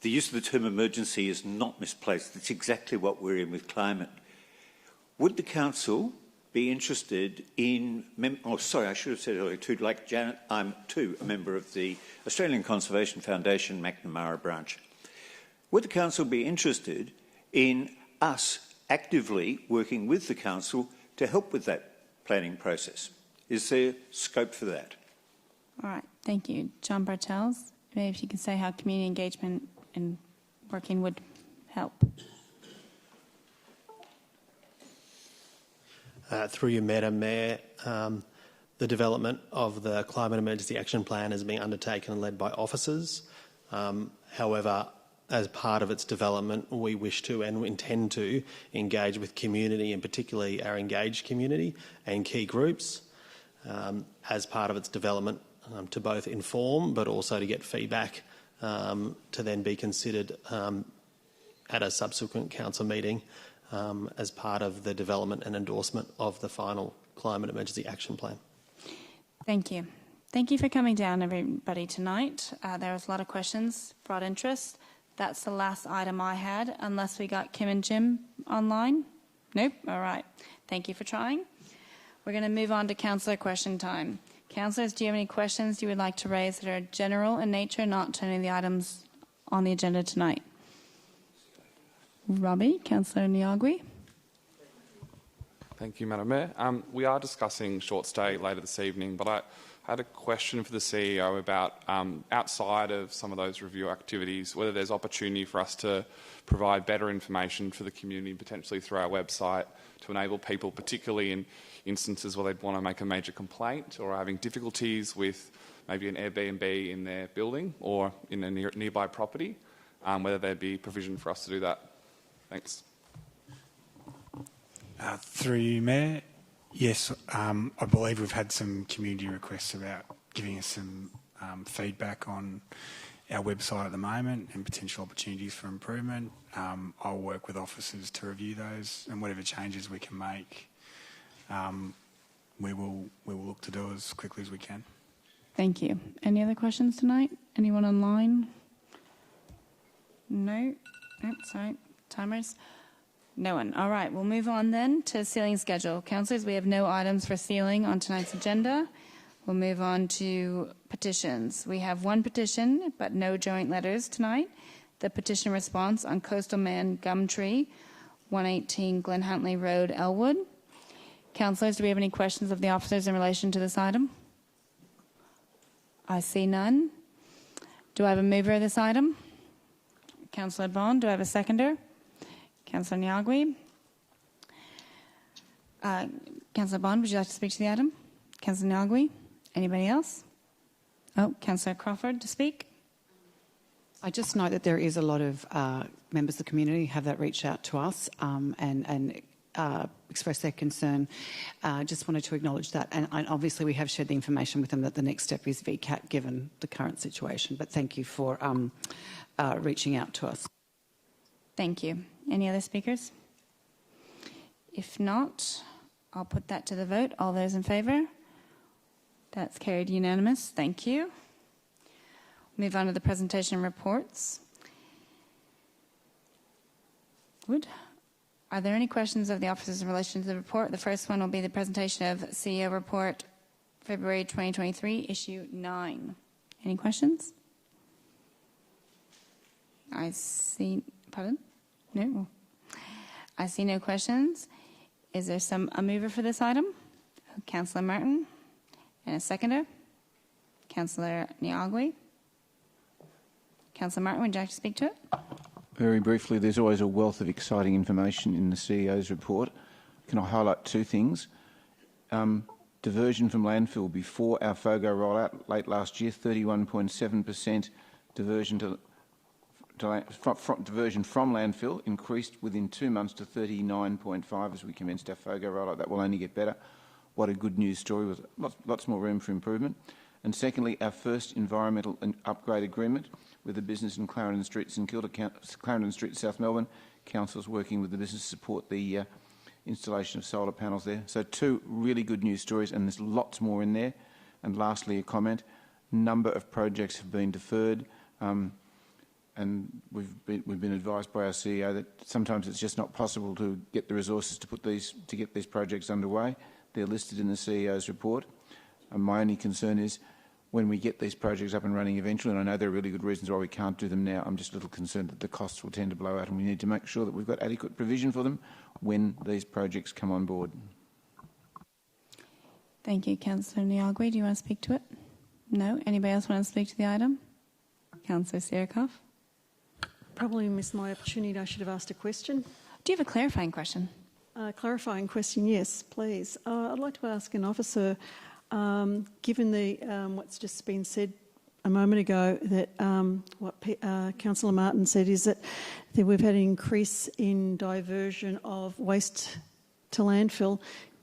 The use of the term emergency is not misplaced. It's exactly what we're in with climate. Would the council be interested in... I should have said earlier too, like Janet, I'm too a member of the Australian Conservation Foundation McNamara branch. Would the council be interested in us actively working with the council to help with that planning process? Is there scope for that? All right, thank you. John Bartels, maybe if you can say how community engagement and working would help. Through you, Madam Mayor, the development of the Climate Emergency Action Plan is being undertaken and led by officers. However, as part of its development, we wish to and intend to engage with community, and particularly our engaged community and key groups, as part of its development to both inform but also to get feedback to then be considered at a subsequent council meeting as part of the development and endorsement of the final Climate Emergency Action Plan. Thank you. Thank you for coming down, everybody, tonight. There was a lot of questions, broad interest. That's the last item I had, unless we got Kim and Jim online. Nope? All right. Thank you for trying. We're going to move on to councillor question time. Councillors, do you have any questions you would like to raise that are general in nature, not to any of the items on the agenda tonight? Robbie, Councillor Niagui. Thank you, Madam Mayor. We are discussing short stay later this evening, but I had a question for the CEO about outside of some of those review activities, whether there's opportunity for us to provide better information for the community, potentially through our website, to enable people, particularly in instances where they'd want to make a major complaint or are having difficulties with maybe an Airbnb in their building or in a nearby property, whether there'd be provision for us to do that. Thanks. Through you, Mayor. Yes, I believe we've had some community requests about giving us some feedback on our website at the moment and potential opportunities for improvement. I'll work with officers to review those, and whatever changes we can make, we will look to do as quickly as we can. Thank you. Any other questions tonight? Anyone online? No? Oh, sorry. Timers? No one. All right, we'll move on then to sealing schedule. Councillors, we have no items for sealing on tonight's agenda. We'll move on to petitions. We have one petition, but no joint letters tonight. The petition response on Coastal Man Gum Tree, 118 Glen Huntley Road, Elwood. Councillors, do we have any questions of the officers in relation to this item? I see none. Do I have a mover of this item? Councillor Bond. Do I have a seconder? Councillor Niagui. Councillor Bond, would you like to speak to the item? Councillor Niagui. Anybody else? Oh, Councillor Crawford to speak. I just know that there is a lot of members of the community have that reach out to us and express their concern. Just wanted to acknowledge that. And obviously we have shared the information with them that the next step is VCAT given the current situation. But thank you for reaching out to us. Thank you. Any other speakers? If not, I'll put that to the vote. All those in favour? That's carried unanimous. Thank you. Move on to the presentation reports. Good. Are there any questions of the officers in relation to the report? The first one will be the presentation of CEO report February 2023, issue 9. Any questions? I see, pardon? No. I see no questions. Is there a mover for this item? Councillor Martin. And a seconder? Councillor Niagwe. Councillor Martin, would you like to speak to it? Very briefly, there's always a wealth of exciting information in the CEO's report. Can I highlight two things? Diversion from landfill before our FOGO rollout late last year, 31.7% diversion diversion from landfill increased within 2 months to 39.5% as we commenced our FOGO rollout. That will only get better. What a good news story with lots more room for improvement. And secondly, our first environmental upgrade agreement with the business in Clarendon Street, St Kilda, Clarendon Street, South Melbourne. Council's working with the business to support the installation of solar panels there. So two really good news stories, and there's lots more in there. And lastly, a comment. Number of projects have been deferred, and we've been advised by our CEO that sometimes it's just not possible to get the resources to get these projects underway. They're listed in the CEO's report. And my only concern is when we get these projects up and running eventually, and I know there are really good reasons why we can't do them now, I'm just a little concerned that the costs will tend to blow out, and we need to make sure that we've got adequate provision for them when these projects come on board. Thank you, Councillor Niagwe. Do you want to speak to it? No? Anybody else want to speak to the item? Councillor Sierkoff. Probably missed my opportunity. I should have asked a question. Do you have a clarifying question? Clarifying question, yes, please. I'd like to ask an officer, given the what's just been said a moment ago, that what Councillor Martin said is that we've had an increase in diversion of waste to landfill.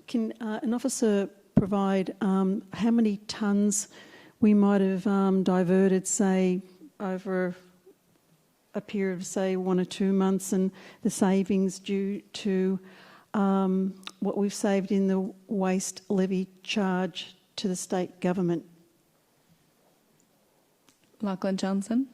Can an officer provide how many tonnes we might have diverted, say, over a period of, say, 1 or 2 months, and the savings due to what we've saved in the waste levy charge to the state government? Lachlan Johnson.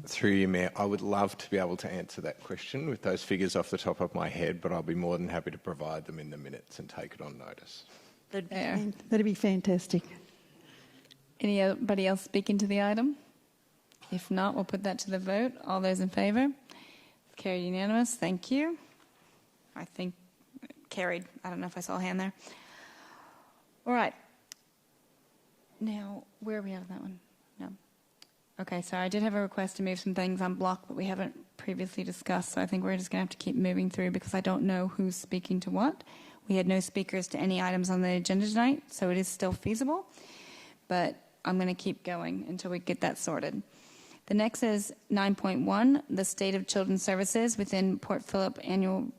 Through you, Mayor, I would love to be able to answer that question with those figures off the top of my head, but I'll be more than happy to provide them in the minutes and take it on notice. That'd be fantastic. Anybody else speaking to the item? If not, we'll put that to the vote. All those in favour? Carried unanimous. Thank you. I think carried. I don't know if I saw a hand there. All right. Now, where are we at on that one? No. Okay, sorry. I did have a request to move some things on block, but we haven't previously discussed, so I think we're just going to have to keep moving through because I don't know who's speaking to what. We had no speakers to any items on the agenda tonight, so it is still feasible, but I'm going to keep going until we get that sorted. The next is 9.1, the state of children's services within Port Phillip annual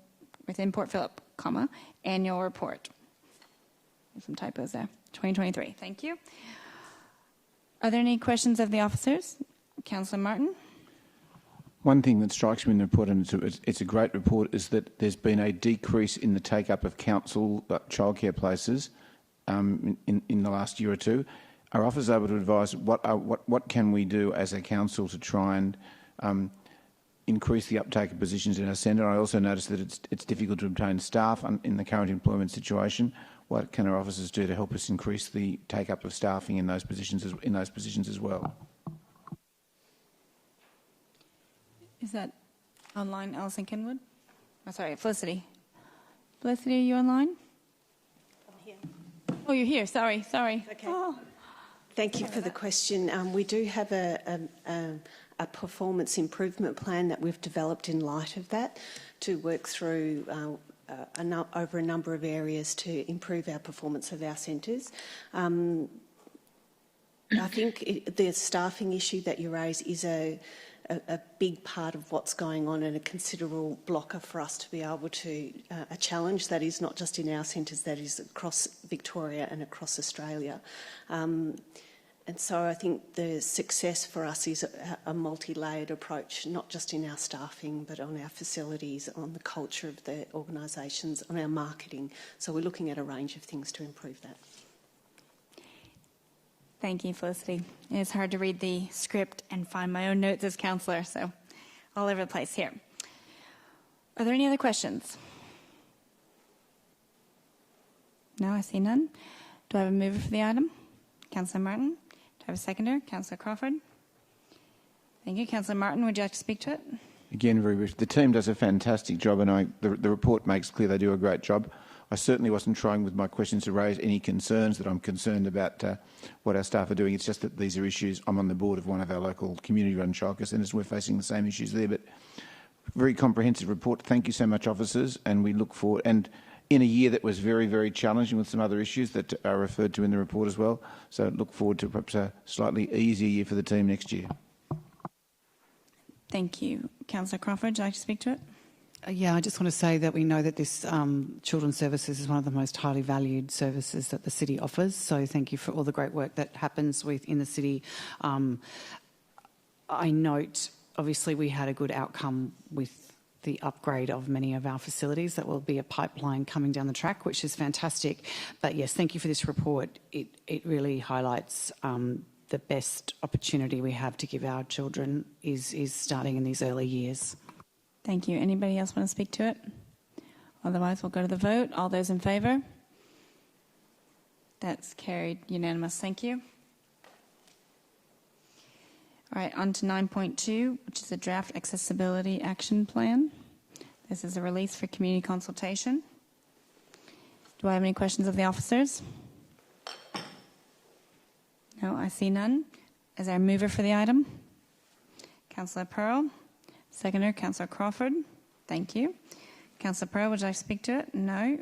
report. There's some typos there. 2023. Thank you. Are there any questions of the officers? Councillor Martin. One thing that strikes me in the report, and it's a great report, is that there's been a decrease in the take-up of council childcare places in the last year or two. Are officers able to advise what can we do as a council to try and increase the uptake of positions in our centre? I also noticed that it's difficult to obtain staff in the current employment situation. What can our officers do to help us increase the take-up of staffing in those positions as well? Is that online, Alison Kenwood? Oh, sorry, Felicity. Felicity, are you online? I'm here. Oh, you're here. Sorry. Okay. Oh. Thank you for the question. We do have a performance improvement plan that we've developed in light of that to work through over a number of areas to improve our performance of our centres. I think the staffing issue that you raise is a big part of what's going on and a considerable blocker for us to be able to, a challenge that is not just in our centres, that is across Victoria and across Australia. And so I think the success for us is a multi-layered approach, not just in our staffing, but on our facilities, on the culture of the organisations, on our marketing. So we're looking at a range of things to improve that. Thank you, Felicity. It's hard to read the script and find my own notes as councillor, so all over the place here. Are there any other questions? No, I see none. Do I have a mover for the item? Councillor Martin. Do I have a seconder? Councillor Crawford. Thank you. Councillor Martin, would you like to speak to it? Again, very brief. The team does a fantastic job, and the report makes clear they do a great job. I certainly wasn't trying with my questions to raise any concerns that I'm concerned about what our staff are doing. It's just that these are issues. I'm on the board of one of our local community-run childcare centres. We're facing the same issues there, but very comprehensive report. Thank you so much, officers, and we look forward. And in a year that was very, very challenging with some other issues that are referred to in the report as well. So look forward to perhaps a slightly easier year for the team next year. Thank you. Councillor Crawford, would you like to speak to it? Yeah, I just want to say that we know that this children's services is one of the most highly valued services that the city offers. So thank you for all the great work that happens within the city. I note, obviously, we had a good outcome with the upgrade of many of our facilities. That will be a pipeline coming down the track, which is fantastic. But yes, thank you for this report. It really highlights the best opportunity we have to give our children is starting in these early years. Thank you. Anybody else want to speak to it? Otherwise, we'll go to the vote. All those in favour? That's carried unanimous. Thank you. All right, on to 9.2, which is a draft accessibility action plan. This is a release for community consultation. Do I have any questions of the officers? No, I see none. Is there a mover for the item? Councillor Pearl. Seconder, Councillor Crawford. Thank you. Councillor Pearl, would you like to speak to it? No.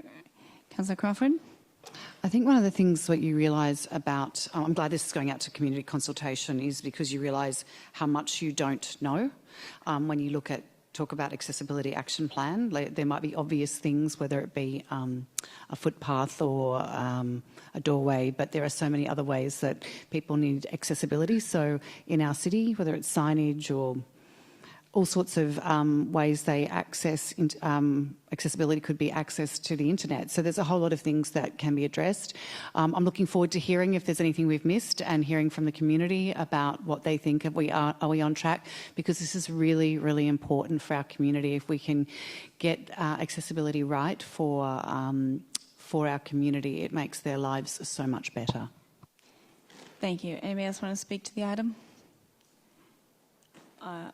Councillor Crawford. I think one of the things that you realise about, I'm glad this is going out to community consultation, is because you realise how much you don't know. When you talk about accessibility action plan, there might be obvious things, whether it be a footpath or a doorway, but there are so many other ways that people need accessibility. So in our city, whether it's signage or all sorts of ways they access accessibility could be access to the internet. So there's a whole lot of things that can be addressed. I'm looking forward to hearing if there's anything we've missed and hearing from the community about what they think. Are we on track? Because this is really, really important for our community. If we can get accessibility right for our community, it makes their lives so much better. Thank you. Anybody else want to speak to the item?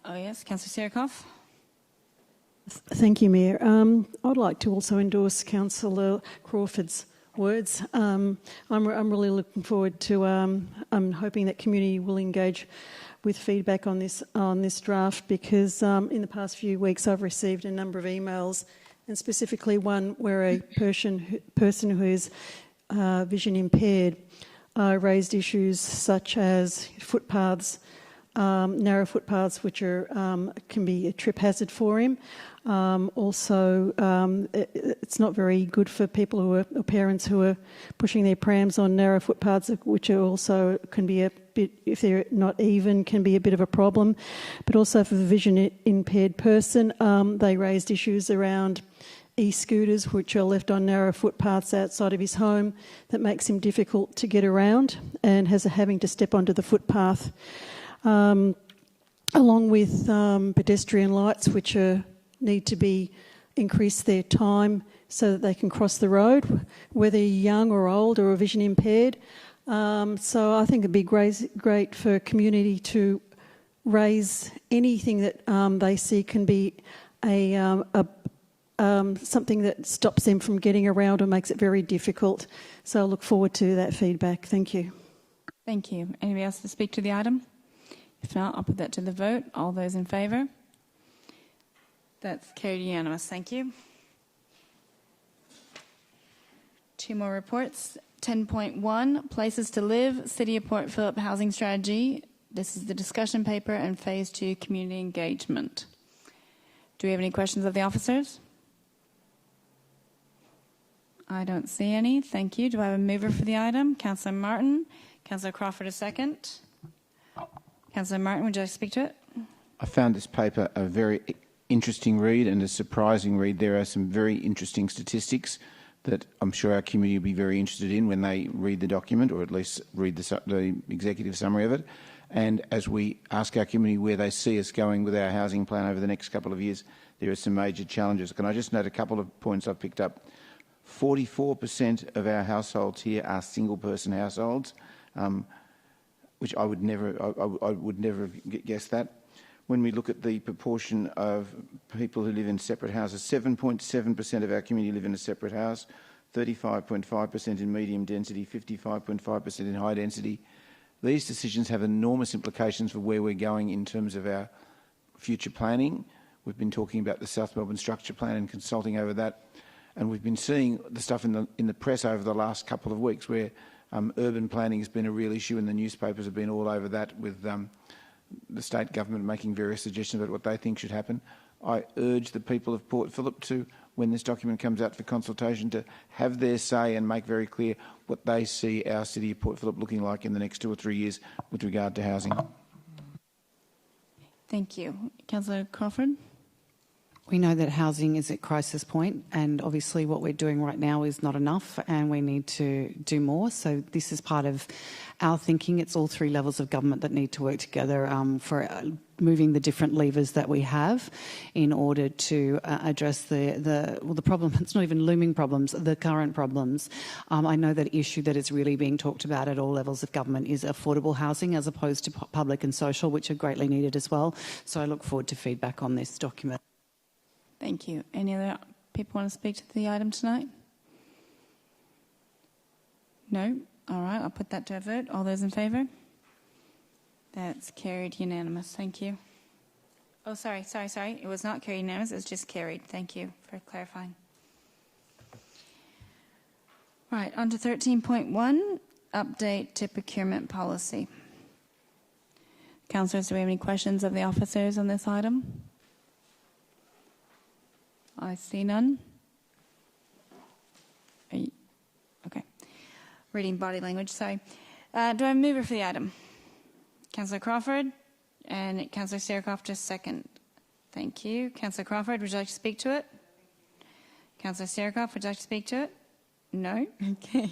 Yes, Councillor Sirikoff. Thank you, Mayor. I'd like to also endorse Councillor Crawford's words. I'm really looking forward to. I'm hoping that community will engage with feedback on this draft, because in the past few weeks I've received a number of emails, and specifically one where a person who is vision impaired raised issues such as footpaths. Narrow footpaths, which can be a trip hazard for him. Also, it's not very good for people or parents who are pushing their prams on narrow footpaths, which are also can be a bit, if they're not even, can be a bit of a problem. But also for the vision impaired person, they raised issues around e-scooters, which are left on narrow footpaths outside of his home, that makes him difficult to get around and having to step onto the footpath. Along with pedestrian lights, which need to be increase their time so that they can cross the road, whether you're young or old or vision impaired. So I think it'd be great for community to raise anything that they see can be something that stops them from getting around or makes it very difficult. So I look forward to that feedback. Thank you. Thank you. Anybody else to speak to the item? If not, I'll put that to the vote. All those in favour? That's carried unanimous. Thank you. Two more reports. 10.1, Places to Live, City of Port Phillip Housing Strategy. This is the discussion paper and Phase 2 community engagement. Do we have any questions of the officers? I don't see any. Thank you. Do I have a mover for the item? Councillor Martin. Councillor Crawford, a second. Councillor Martin, would you like to speak to it? I found this paper a very interesting read and a surprising read. There are some very interesting statistics that I'm sure our community will be very interested in when they read the document, or at least read the executive summary of it. And as we ask our community where they see us going with our housing plan over the next couple of years, there are some major challenges. Can I just note a couple of points I've picked up? 44% of our households here are single-person households, which I would never have guessed that. When we look at the proportion of people who live in separate houses, 7.7% of our community live in a separate house, 35.5% in medium density, 55.5% in high density. These decisions have enormous implications for where we're going in terms of our future planning. We've been talking about the South Melbourne Structure Plan and consulting over that, and we've been seeing the stuff in the press over the last couple of weeks where urban planning has been a real issue, and the newspapers have been all over that with the state government making various suggestions about what they think should happen. I urge the people of Port Phillip to, when this document comes out for consultation, to have their say and make very clear what they see our city of Port Phillip looking like in the next 2 or 3 years with regard to housing. Thank you. Councillor Crawford? We know that housing is at crisis point, and obviously what we're doing right now is not enough, and we need to do more. So this is part of our thinking. It's all 3 levels of government that need to work together for moving the different levers that we have in order to address the problem. It's not even looming problems, the current problems. I know that issue that is really being talked about at all levels of government is affordable housing as opposed to public and social, which are greatly needed as well. So I look forward to feedback on this document. Thank you. Any other people want to speak to the item tonight? No? All right, I'll put that to a vote. All those in favour? That's carried unanimous. Thank you. Oh, sorry. It was not carried unanimous. It was just carried. Thank you for clarifying. Right, on to 13.1, update to procurement policy. Councillors, do we have any questions of the officers on this item? I see none. Okay. Reading body language, sorry. Do I have a mover for the item? Councillor Crawford and Councillor Sarikoff, just second. Thank you. Councillor Crawford, would you like to speak to it? Councillor Sarikoff, would you like to speak to it? No? Okay.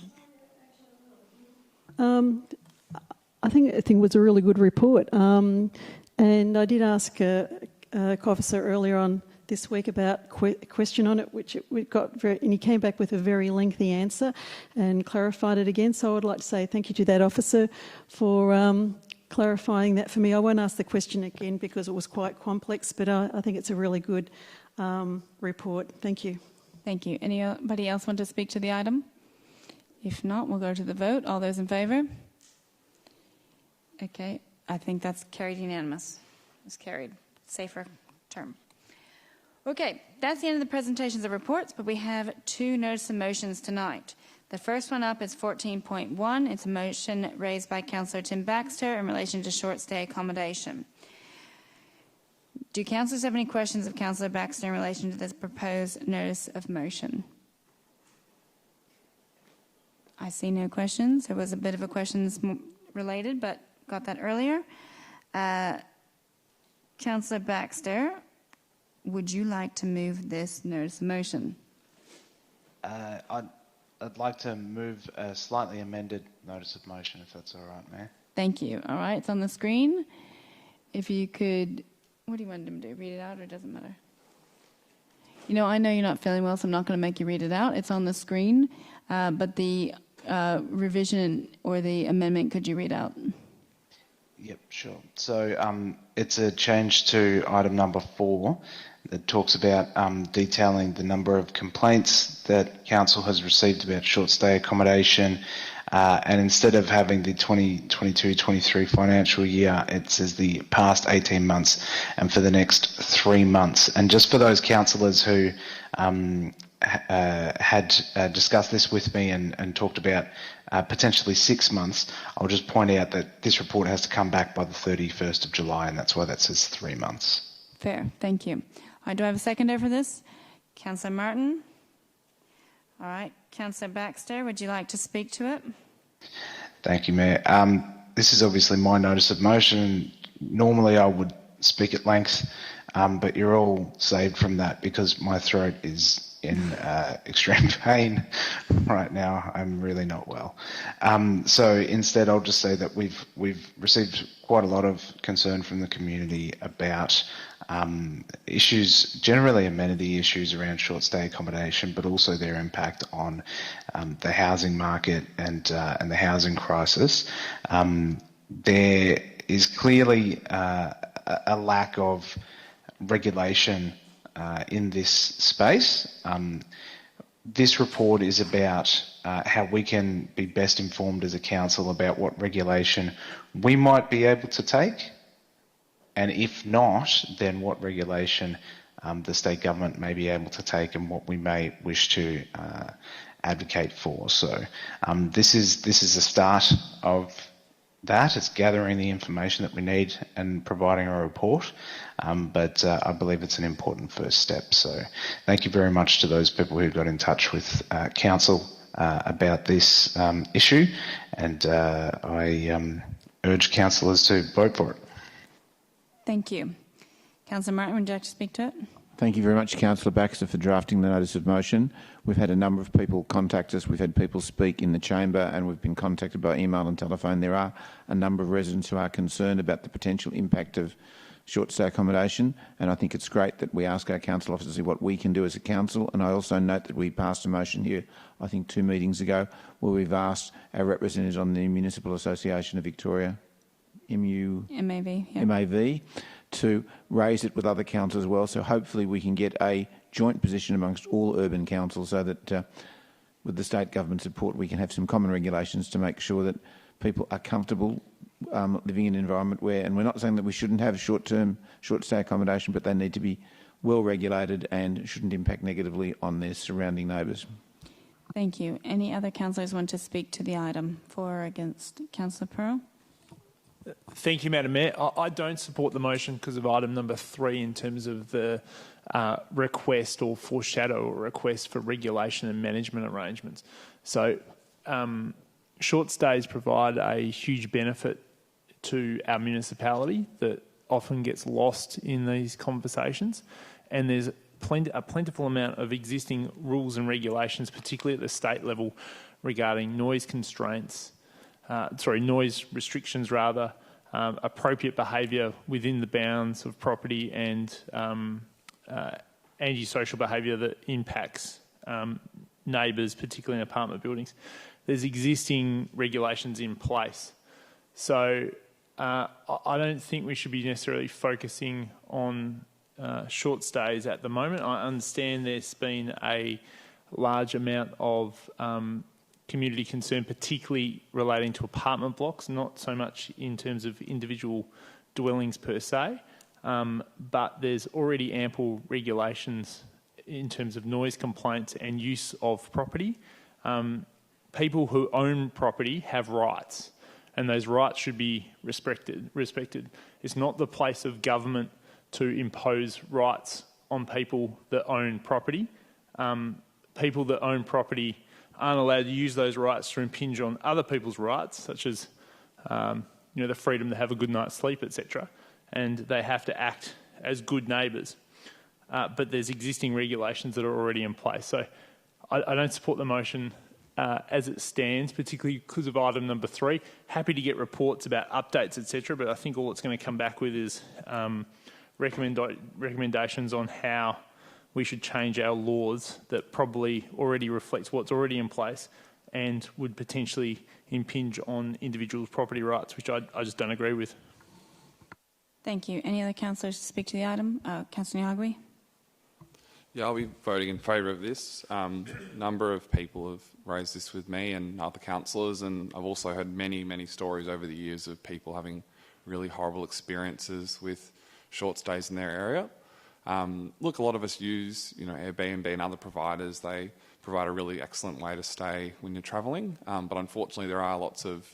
I think it was a really good report. And I did ask a officer earlier on this week about a question on it, which we got and he came back with a very lengthy answer and clarified it again. So I would like to say thank you to that officer for clarifying that for me. I won't ask the question again because it was quite complex, but I think it's a really good report. Thank you. Thank you. Anybody else want to speak to the item? If not, we'll go to the vote. All those in favour? Okay, I think that's carried unanimous. It's carried. Safer term. Okay, that's the end of the presentations of reports, but we have 2 notice of motions tonight. The first one up is 14.1. It's a motion raised by Councillor Tim Baxter in relation to short stay accommodation. Do councillors have any questions of Councillor Baxter in relation to this proposed notice of motion? I see no questions. There was a bit of a questions related, but got that earlier. Councillor Baxter, would you like to move this notice of motion? I'd like to move a slightly amended notice of motion, if that's all right, Mayor. Thank you. All right, it's on the screen. If you could, what do you want him to do? Read it out, or it doesn't matter? You know, I know you're not feeling well, so I'm not going to make you read it out. It's on the screen, but the revision or the amendment, could you read out? Yep, sure. So it's a change to item number 4 that talks about detailing the number of complaints that council has received about short stay accommodation, and instead of having the 2022-23 financial year, it says the past 18 months and for the next 3 months. And just for those councillors who had discussed this with me and talked about potentially 6 months, I'll just point out that this report has to come back by the 31st of July, and that's why that says 3 months. Fair, thank you. Do I have a seconder for this? Councillor Martin? All right. Councillor Baxter, would you like to speak to it? Thank you, Mayor. This is obviously my notice of motion. Normally I would speak at length, but you're all saved from that because my throat is in extreme pain right now. I'm really not well. So instead I'll just say that we've received quite a lot of concern from the community about issues, generally amenity issues around short stay accommodation, but also their impact on the housing market and the housing crisis. There is clearly a lack of regulation in this space. This report is about how we can be best informed as a council about what regulation we might be able to take, and if not, then what regulation the state government may be able to take and what we may wish to advocate for. So this is the start of that. It's gathering the information that we need and providing a report, but I believe it's an important first step. So thank you very much to those people who got in touch with council about this issue, and I urge councillors to vote for it. Thank you. Councillor Martin, would you like to speak to it? Thank you very much, Councillor Baxter, for drafting the notice of motion. We've had a number of people contact us. We've had people speak in the chamber, and we've been contacted by email and telephone. There are a number of residents who are concerned about the potential impact of short stay accommodation, and I think it's great that we ask our council officers to see what we can do as a council. And I also note that we passed a motion here, I think 2 meetings ago, where we've asked our representatives on the Municipal Association of Victoria, MAV, to raise it with other councils as well. So hopefully we can get a joint position amongst all urban councils so that with the state government support we can have some common regulations to make sure that people are comfortable living in an environment where, and we're not saying that we shouldn't have short stay accommodation, but they need to be well regulated and shouldn't impact negatively on their surrounding neighbours. Thank you. Any other councillors want to speak to the item? For or against? Councillor Pearl? Thank you, Madam Mayor. I don't support the motion because of item number 3 in terms of the request or foreshadow or request for regulation and management arrangements. So short stays provide a huge benefit to our municipality that often gets lost in these conversations, and there's a plentiful amount of existing rules and regulations, particularly at the state level, regarding noise constraints, noise restrictions rather, appropriate behaviour within the bounds of property, and antisocial behaviour that impacts neighbours, particularly in apartment buildings. There's existing regulations in place. So I don't think we should be necessarily focusing on short stays at the moment. I understand there's been a large amount of community concern, particularly relating to apartment blocks, not so much in terms of individual dwellings per se, but there's already ample regulations in terms of noise complaints and use of property. People who own property have rights, and those rights should be respected. It's not the place of government to impose rights on people that own property. People that own property aren't allowed to use those rights to impinge on other people's rights, such as the freedom to have a good night's sleep, etc. And they have to act as good neighbours. But there's existing regulations that are already in place. So I don't support the motion as it stands, particularly because of item number 3. Happy to get reports about updates, etc. But I think all it's going to come back with is recommendations on how we should change our laws that probably already reflects what's already in place and would potentially impinge on individuals' property rights, which I just don't agree with. Thank you. Any other councillors to speak to the item? Councillor Niagwe? Yeah, I'll be voting in favour of this. A number of people have raised this with me and other councillors, and I've also heard many, many stories over the years of people having really horrible experiences with short stays in their area. Look, a lot of us use, Airbnb and other providers. They provide a really excellent way to stay when you're travelling, but unfortunately there are lots of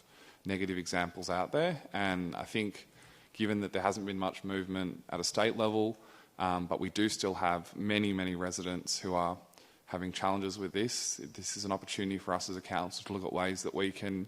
negative examples out there, and I think given that there hasn't been much movement at a state level, but we do still have many, many residents who are having challenges with this. This is an opportunity for us as a council to look at ways that we can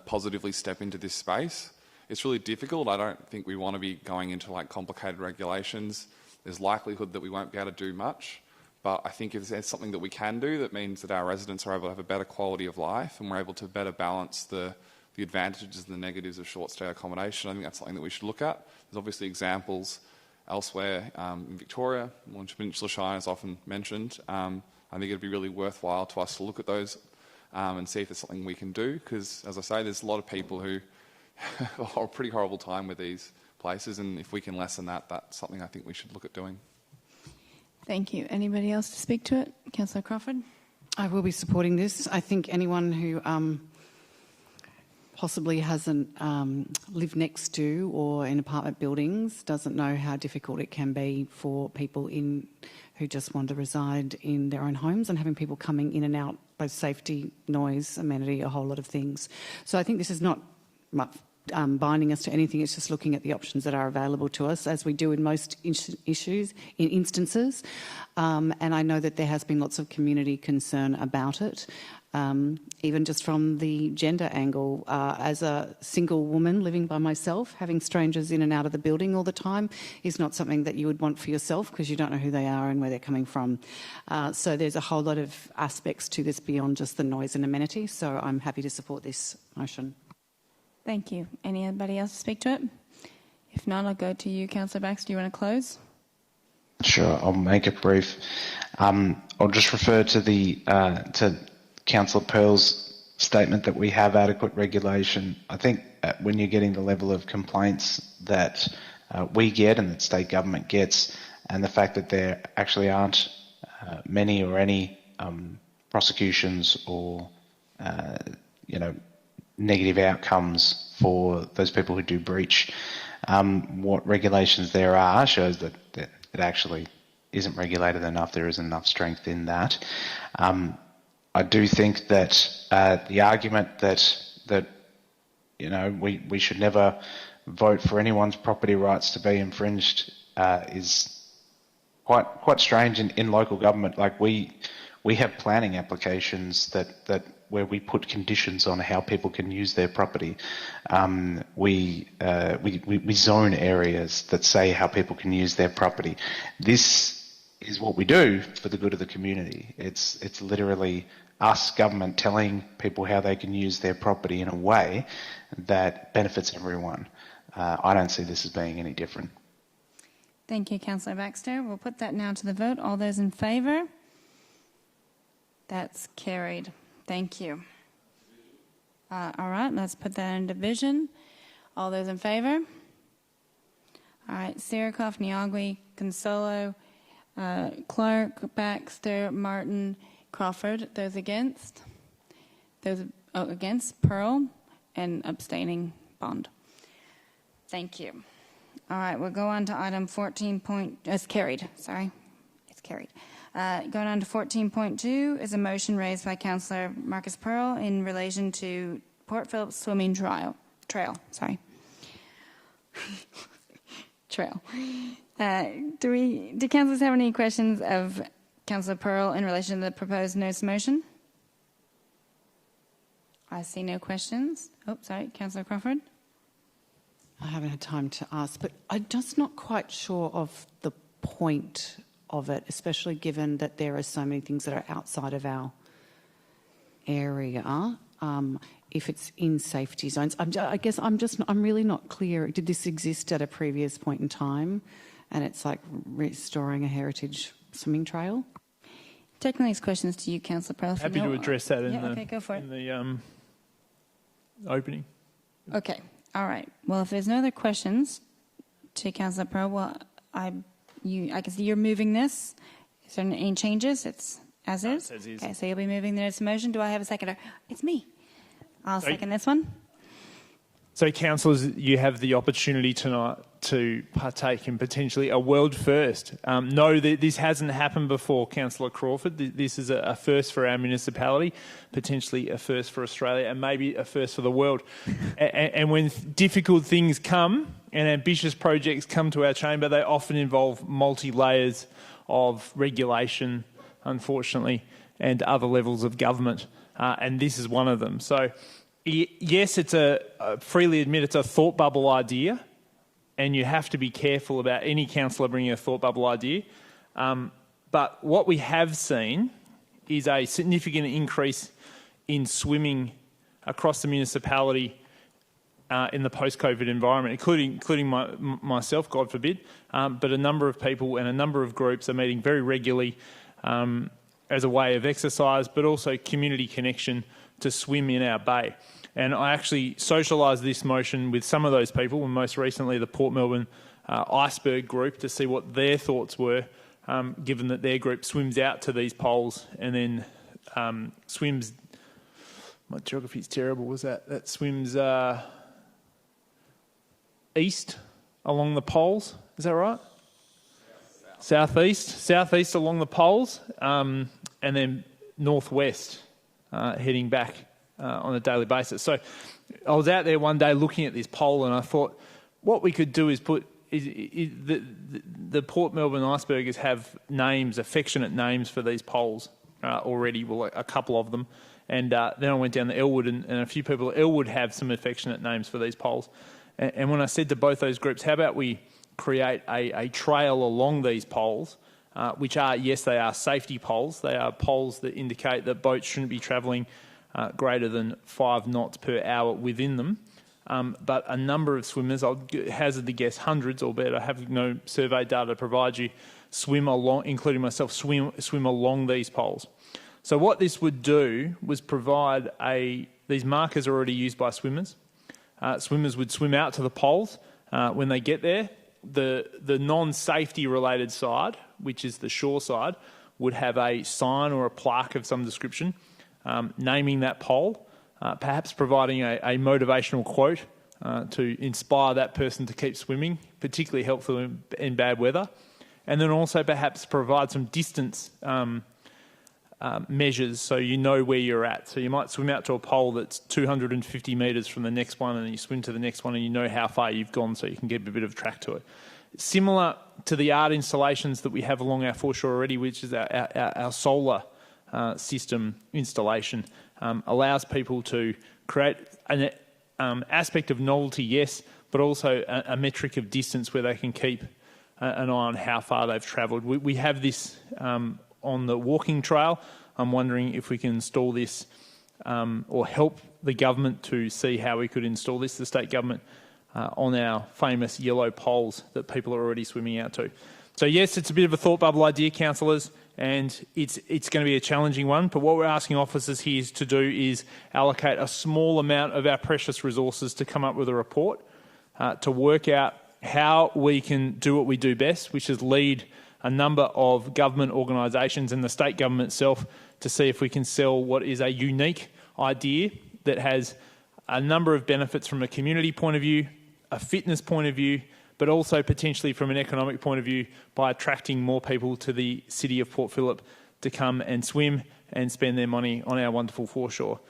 positively step into this space. It's really difficult. I don't think we want to be going into like complicated regulations. There's likelihood that we won't be able to do much. But I think if there's something that we can do that means that our residents are able to have a better quality of life and we're able to better balance the advantages and the negatives of short stay accommodation, I think that's something that we should look at. There's obviously examples elsewhere in Victoria, which Peninsula Shire is often mentioned. I think it'd be really worthwhile to us to look at those and see if there's something we can do, because, as I say, there's a lot of people who have a pretty horrible time with these places, and if we can lessen that, that's something I think we should look at doing. Thank you. Anybody else to speak to it? Councillor Crawford? I will be supporting this. I think anyone who possibly hasn't lived next to or in apartment buildings doesn't know how difficult it can be for people who just want to reside in their own homes, and having people coming in and out, both safety, noise, amenity, a whole lot of things. So I think this is not binding us to anything. It's just looking at the options that are available to us, as we do in most instances. And I know that there has been lots of community concern about it, even just from the gender angle. As a single woman living by myself, having strangers in and out of the building all the time is not something that you would want for yourself, because you don't know who they are and where they're coming from. So there's a whole lot of aspects to this beyond just the noise and amenity. So I'm happy to support this motion. Thank you. Anybody else to speak to it? If not, I'll go to you, Councillor Baxter. Do you want to close? Sure, I'll make it brief. I'll just refer to to Councillor Pearl's statement that we have adequate regulation. I think when you're getting the level of complaints that we get and that state government gets, and the fact that there actually aren't many or any prosecutions or negative outcomes for those people who do breach, what regulations there are shows that it actually isn't regulated enough. There isn't enough strength in that. I do think that the argument that we should never vote for anyone's property rights to be infringed is quite strange in local government. Like we have planning applications that where we put conditions on how people can use their property. We zone areas that say how people can use their property. This is what we do for the good of the community. It's literally us, government, telling people how they can use their property in a way that benefits everyone. I don't see this as being any different. Thank you, Councillor Baxter. We'll put that now to the vote. All those in favour? That's carried. Thank you. All right, let's put that in division. All those in favour? All right, Sirikoff, Niagui, Consolo, Clark, Baxter, Martin, Crawford. Those against? Those against? Pearl, and abstaining, Bond. Thank you. All right, we'll go on to item 14. It's carried. Sorry, it's carried. Going on to 14.2 is a motion raised by Councillor Marcus Pearl in relation to Port Phillip Swimming Trail. Trail. Do councillors have any questions of Councillor Pearl in relation to the proposed notice motion? I see no questions. Oh, sorry, Councillor Crawford. I haven't had time to ask, but I'm just not quite sure of the point of it, especially given that there are so many things that are outside of our area. If it's in safety zones, I'm really not clear. Did this exist at a previous point in time, and it's like restoring a heritage swimming trail? Taking these questions to you, Councillor Pearl. Happy to address that go for it. in the opening. Okay. All right. Well, if there's no other questions to Councillor Pearl, I can see you're moving this. Is there any changes? It's as is? As is. Okay, so you'll be moving the notice of motion. Do I have a seconder? It's me. I'll second this one. So, councillors, you have the opportunity tonight to partake in potentially a world first. No, this hasn't happened before, Councillor Crawford. This is a first for our municipality, potentially a first for Australia, and maybe a first for the world. And when difficult things come and ambitious projects come to our chamber, they often involve multi-layers of regulation, unfortunately, and other levels of government. And this is one of them. So yes, it's freely admit it's a thought bubble idea, and you have to be careful about any councillor bringing a thought bubble idea. But what we have seen is a significant increase in swimming across the municipality in the post-COVID environment, including myself, God forbid, but a number of people and a number of groups are meeting very regularly as a way of exercise, but also community connection to swim in our bay. And I actually socialised this motion with some of those people, and most recently the Port Melbourne Iceberg group, to see what their thoughts were, given that their group swims out to these poles and then swims... My geography's terrible, was that? That swims east along the poles, is that right? Southeast along the poles, and then northwest heading back on a daily basis. So I was out there one day looking at this pole, and I thought what we could do is put the Port Melbourne Icebergers have names, affectionate names for these poles already, well, a couple of them. And then I went down to Elwood, and a few people at Elwood have some affectionate names for these poles. And when I said to both those groups, how about we create a trail along these poles, which are, yes, they are safety poles. They are poles that indicate that boats shouldn't be travelling greater than 5 knots per hour within them. But a number of swimmers, I'll hazard the guess hundreds, albeit I have no survey data to provide you, swim along, including myself, swim along these poles. So what this would do was provide these markers are already used by swimmers. Swimmers would swim out to the poles. When they get there, the non-safety related side, which is the shore side, would have a sign or a plaque of some description naming that pole, perhaps providing a motivational quote to inspire that person to keep swimming, particularly helpful in bad weather, and then also perhaps provide some distance measures so you know where you're at. So you might swim out to a pole that's 250 metres from the next one, and then you swim to the next one and you know how far you've gone so you can get a bit of track to it. Similar to the art installations that we have along our foreshore already, which is our solar system installation, allows people to create an aspect of novelty, yes, but also a metric of distance where they can keep an eye on how far they've travelled. We have this on the walking trail. I'm wondering if we can install this or help the government to see how we could install this, the state government, on our famous yellow poles that people are already swimming out to. So yes, it's a bit of a thought bubble idea, councillors, and it's going to be a challenging one, but what we're asking officers here to do is allocate a small amount of our precious resources to come up with a report to work out how we can do what we do best, which is lead a number of government organisations and the state government itself to see if we can sell what is a unique idea that has a number of benefits from a community point of view, a fitness point of view, but also potentially from an economic point of view by attracting more people to the city of Port Phillip to come and swim and spend their money on our wonderful foreshore.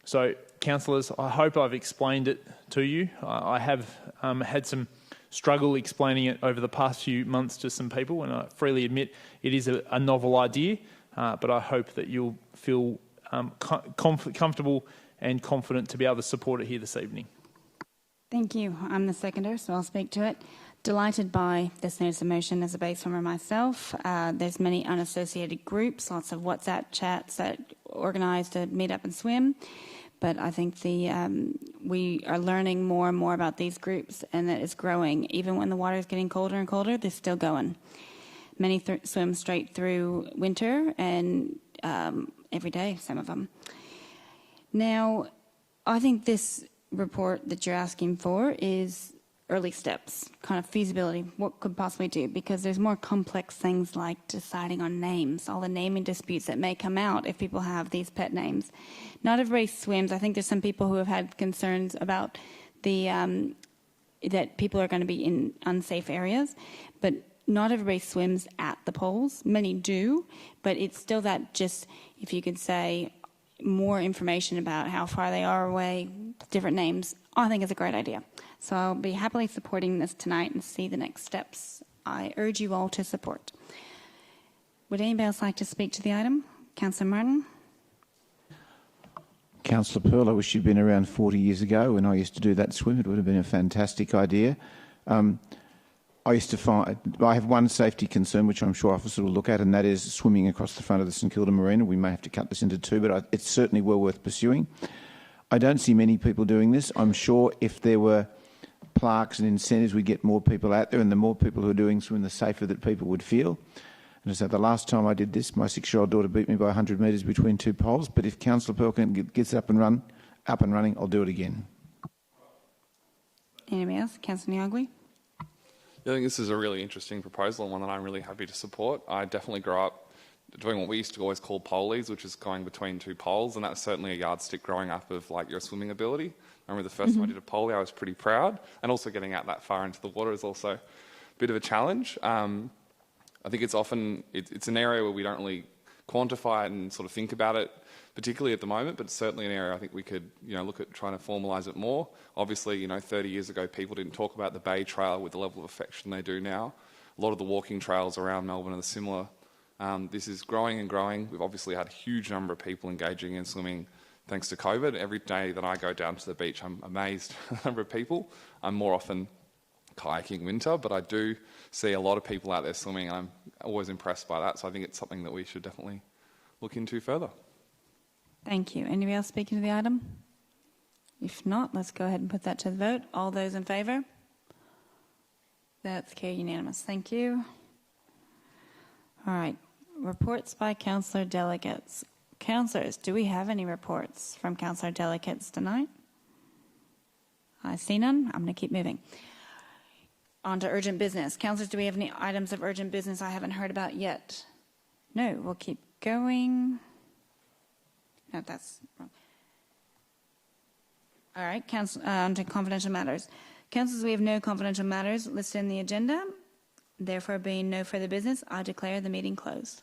So, councillors, I hope I've explained it to you. I have had some struggle explaining it over the past few months to some people, and I freely admit it is a novel idea, but I hope that you'll feel comfortable and confident to be able to support it here this evening. Thank you. I'm the seconder, so I'll speak to it. Delighted by this notice of motion as a base swimmer myself. There's many unassociated groups, lots of WhatsApp chats that organise to meet up and swim. But I think we are learning more and more about these groups, and that it's growing. Even when the water is getting colder and colder, they're still going. Many swim straight through winter and every day, some of them. Now, I think this report that you're asking for is early steps, kind of feasibility, what could possibly do, because there's more complex things like deciding on names, all the naming disputes that may come out if people have these pet names. Not everybody swims. I think there's some people who have had concerns about that people are going to be in unsafe areas, but not everybody swims at the poles. Many do, but it's still that just, if you could say more information about how far they are away, different names, I think is a great idea. So I'll be happily supporting this tonight and see the next steps. I urge you all to support. Would anybody else like to speak to the item? Councillor Martin? Councillor Pearl, I wish you'd been around 40 years ago when I used to do that swim. It would have been a fantastic idea. I have one safety concern, which I'm sure officers will look at, and that is swimming across the front of the St Kilda Marina. We may have to cut this into two, but it's certainly well worth pursuing. I don't see many people doing this. I'm sure if there were plaques and incentives, we'd get more people out there, and the more people who are doing swim, the safer that people would feel. And so the last time I did this, my 6-year-old daughter beat me by 100 metres between two poles, but if Councillor Perkin gets up and running, I'll do it again. Anybody else? Councillor Nyagwi? I think this is a really interesting proposal and one that I'm really happy to support. I definitely grew up doing what we used to always call polies, which is going between two poles, and that's certainly a yardstick growing up of like your swimming ability. I remember the first time I did a polie, I was pretty proud, and also getting out that far into the water is also a bit of a challenge. I think it's often it's an area where we don't really quantify it and sort of think about it, particularly at the moment, but it's certainly an area I think we could, look at trying to formalise it more. Obviously, 30 years ago, people didn't talk about the Bay Trail with the level of affection they do now. A lot of the walking trails around Melbourne are similar. This is growing and growing. We've obviously had a huge number of people engaging in swimming thanks to COVID. Every day that I go down to the beach, I'm amazed at the number of people. I'm more often kayaking winter, but I do see a lot of people out there swimming. I'm always impressed by that, so I think it's something that we should definitely look into further. Thank you. Anybody else speaking to the item? If not, let's go ahead and put that to the vote. All those in favour? That's carried unanimous. Thank you. All right. Reports by councillor delegates. Councillors, do we have any reports from councillor delegates tonight? I see none. I'm going to keep moving. On to urgent business. Councillors, do we have any items of urgent business I haven't heard about yet? No, we'll keep going. No, that's wrong. All right, on to confidential matters. Councillors, we have no confidential matters listed in the agenda. Therefore, being no further business, I declare the meeting closed.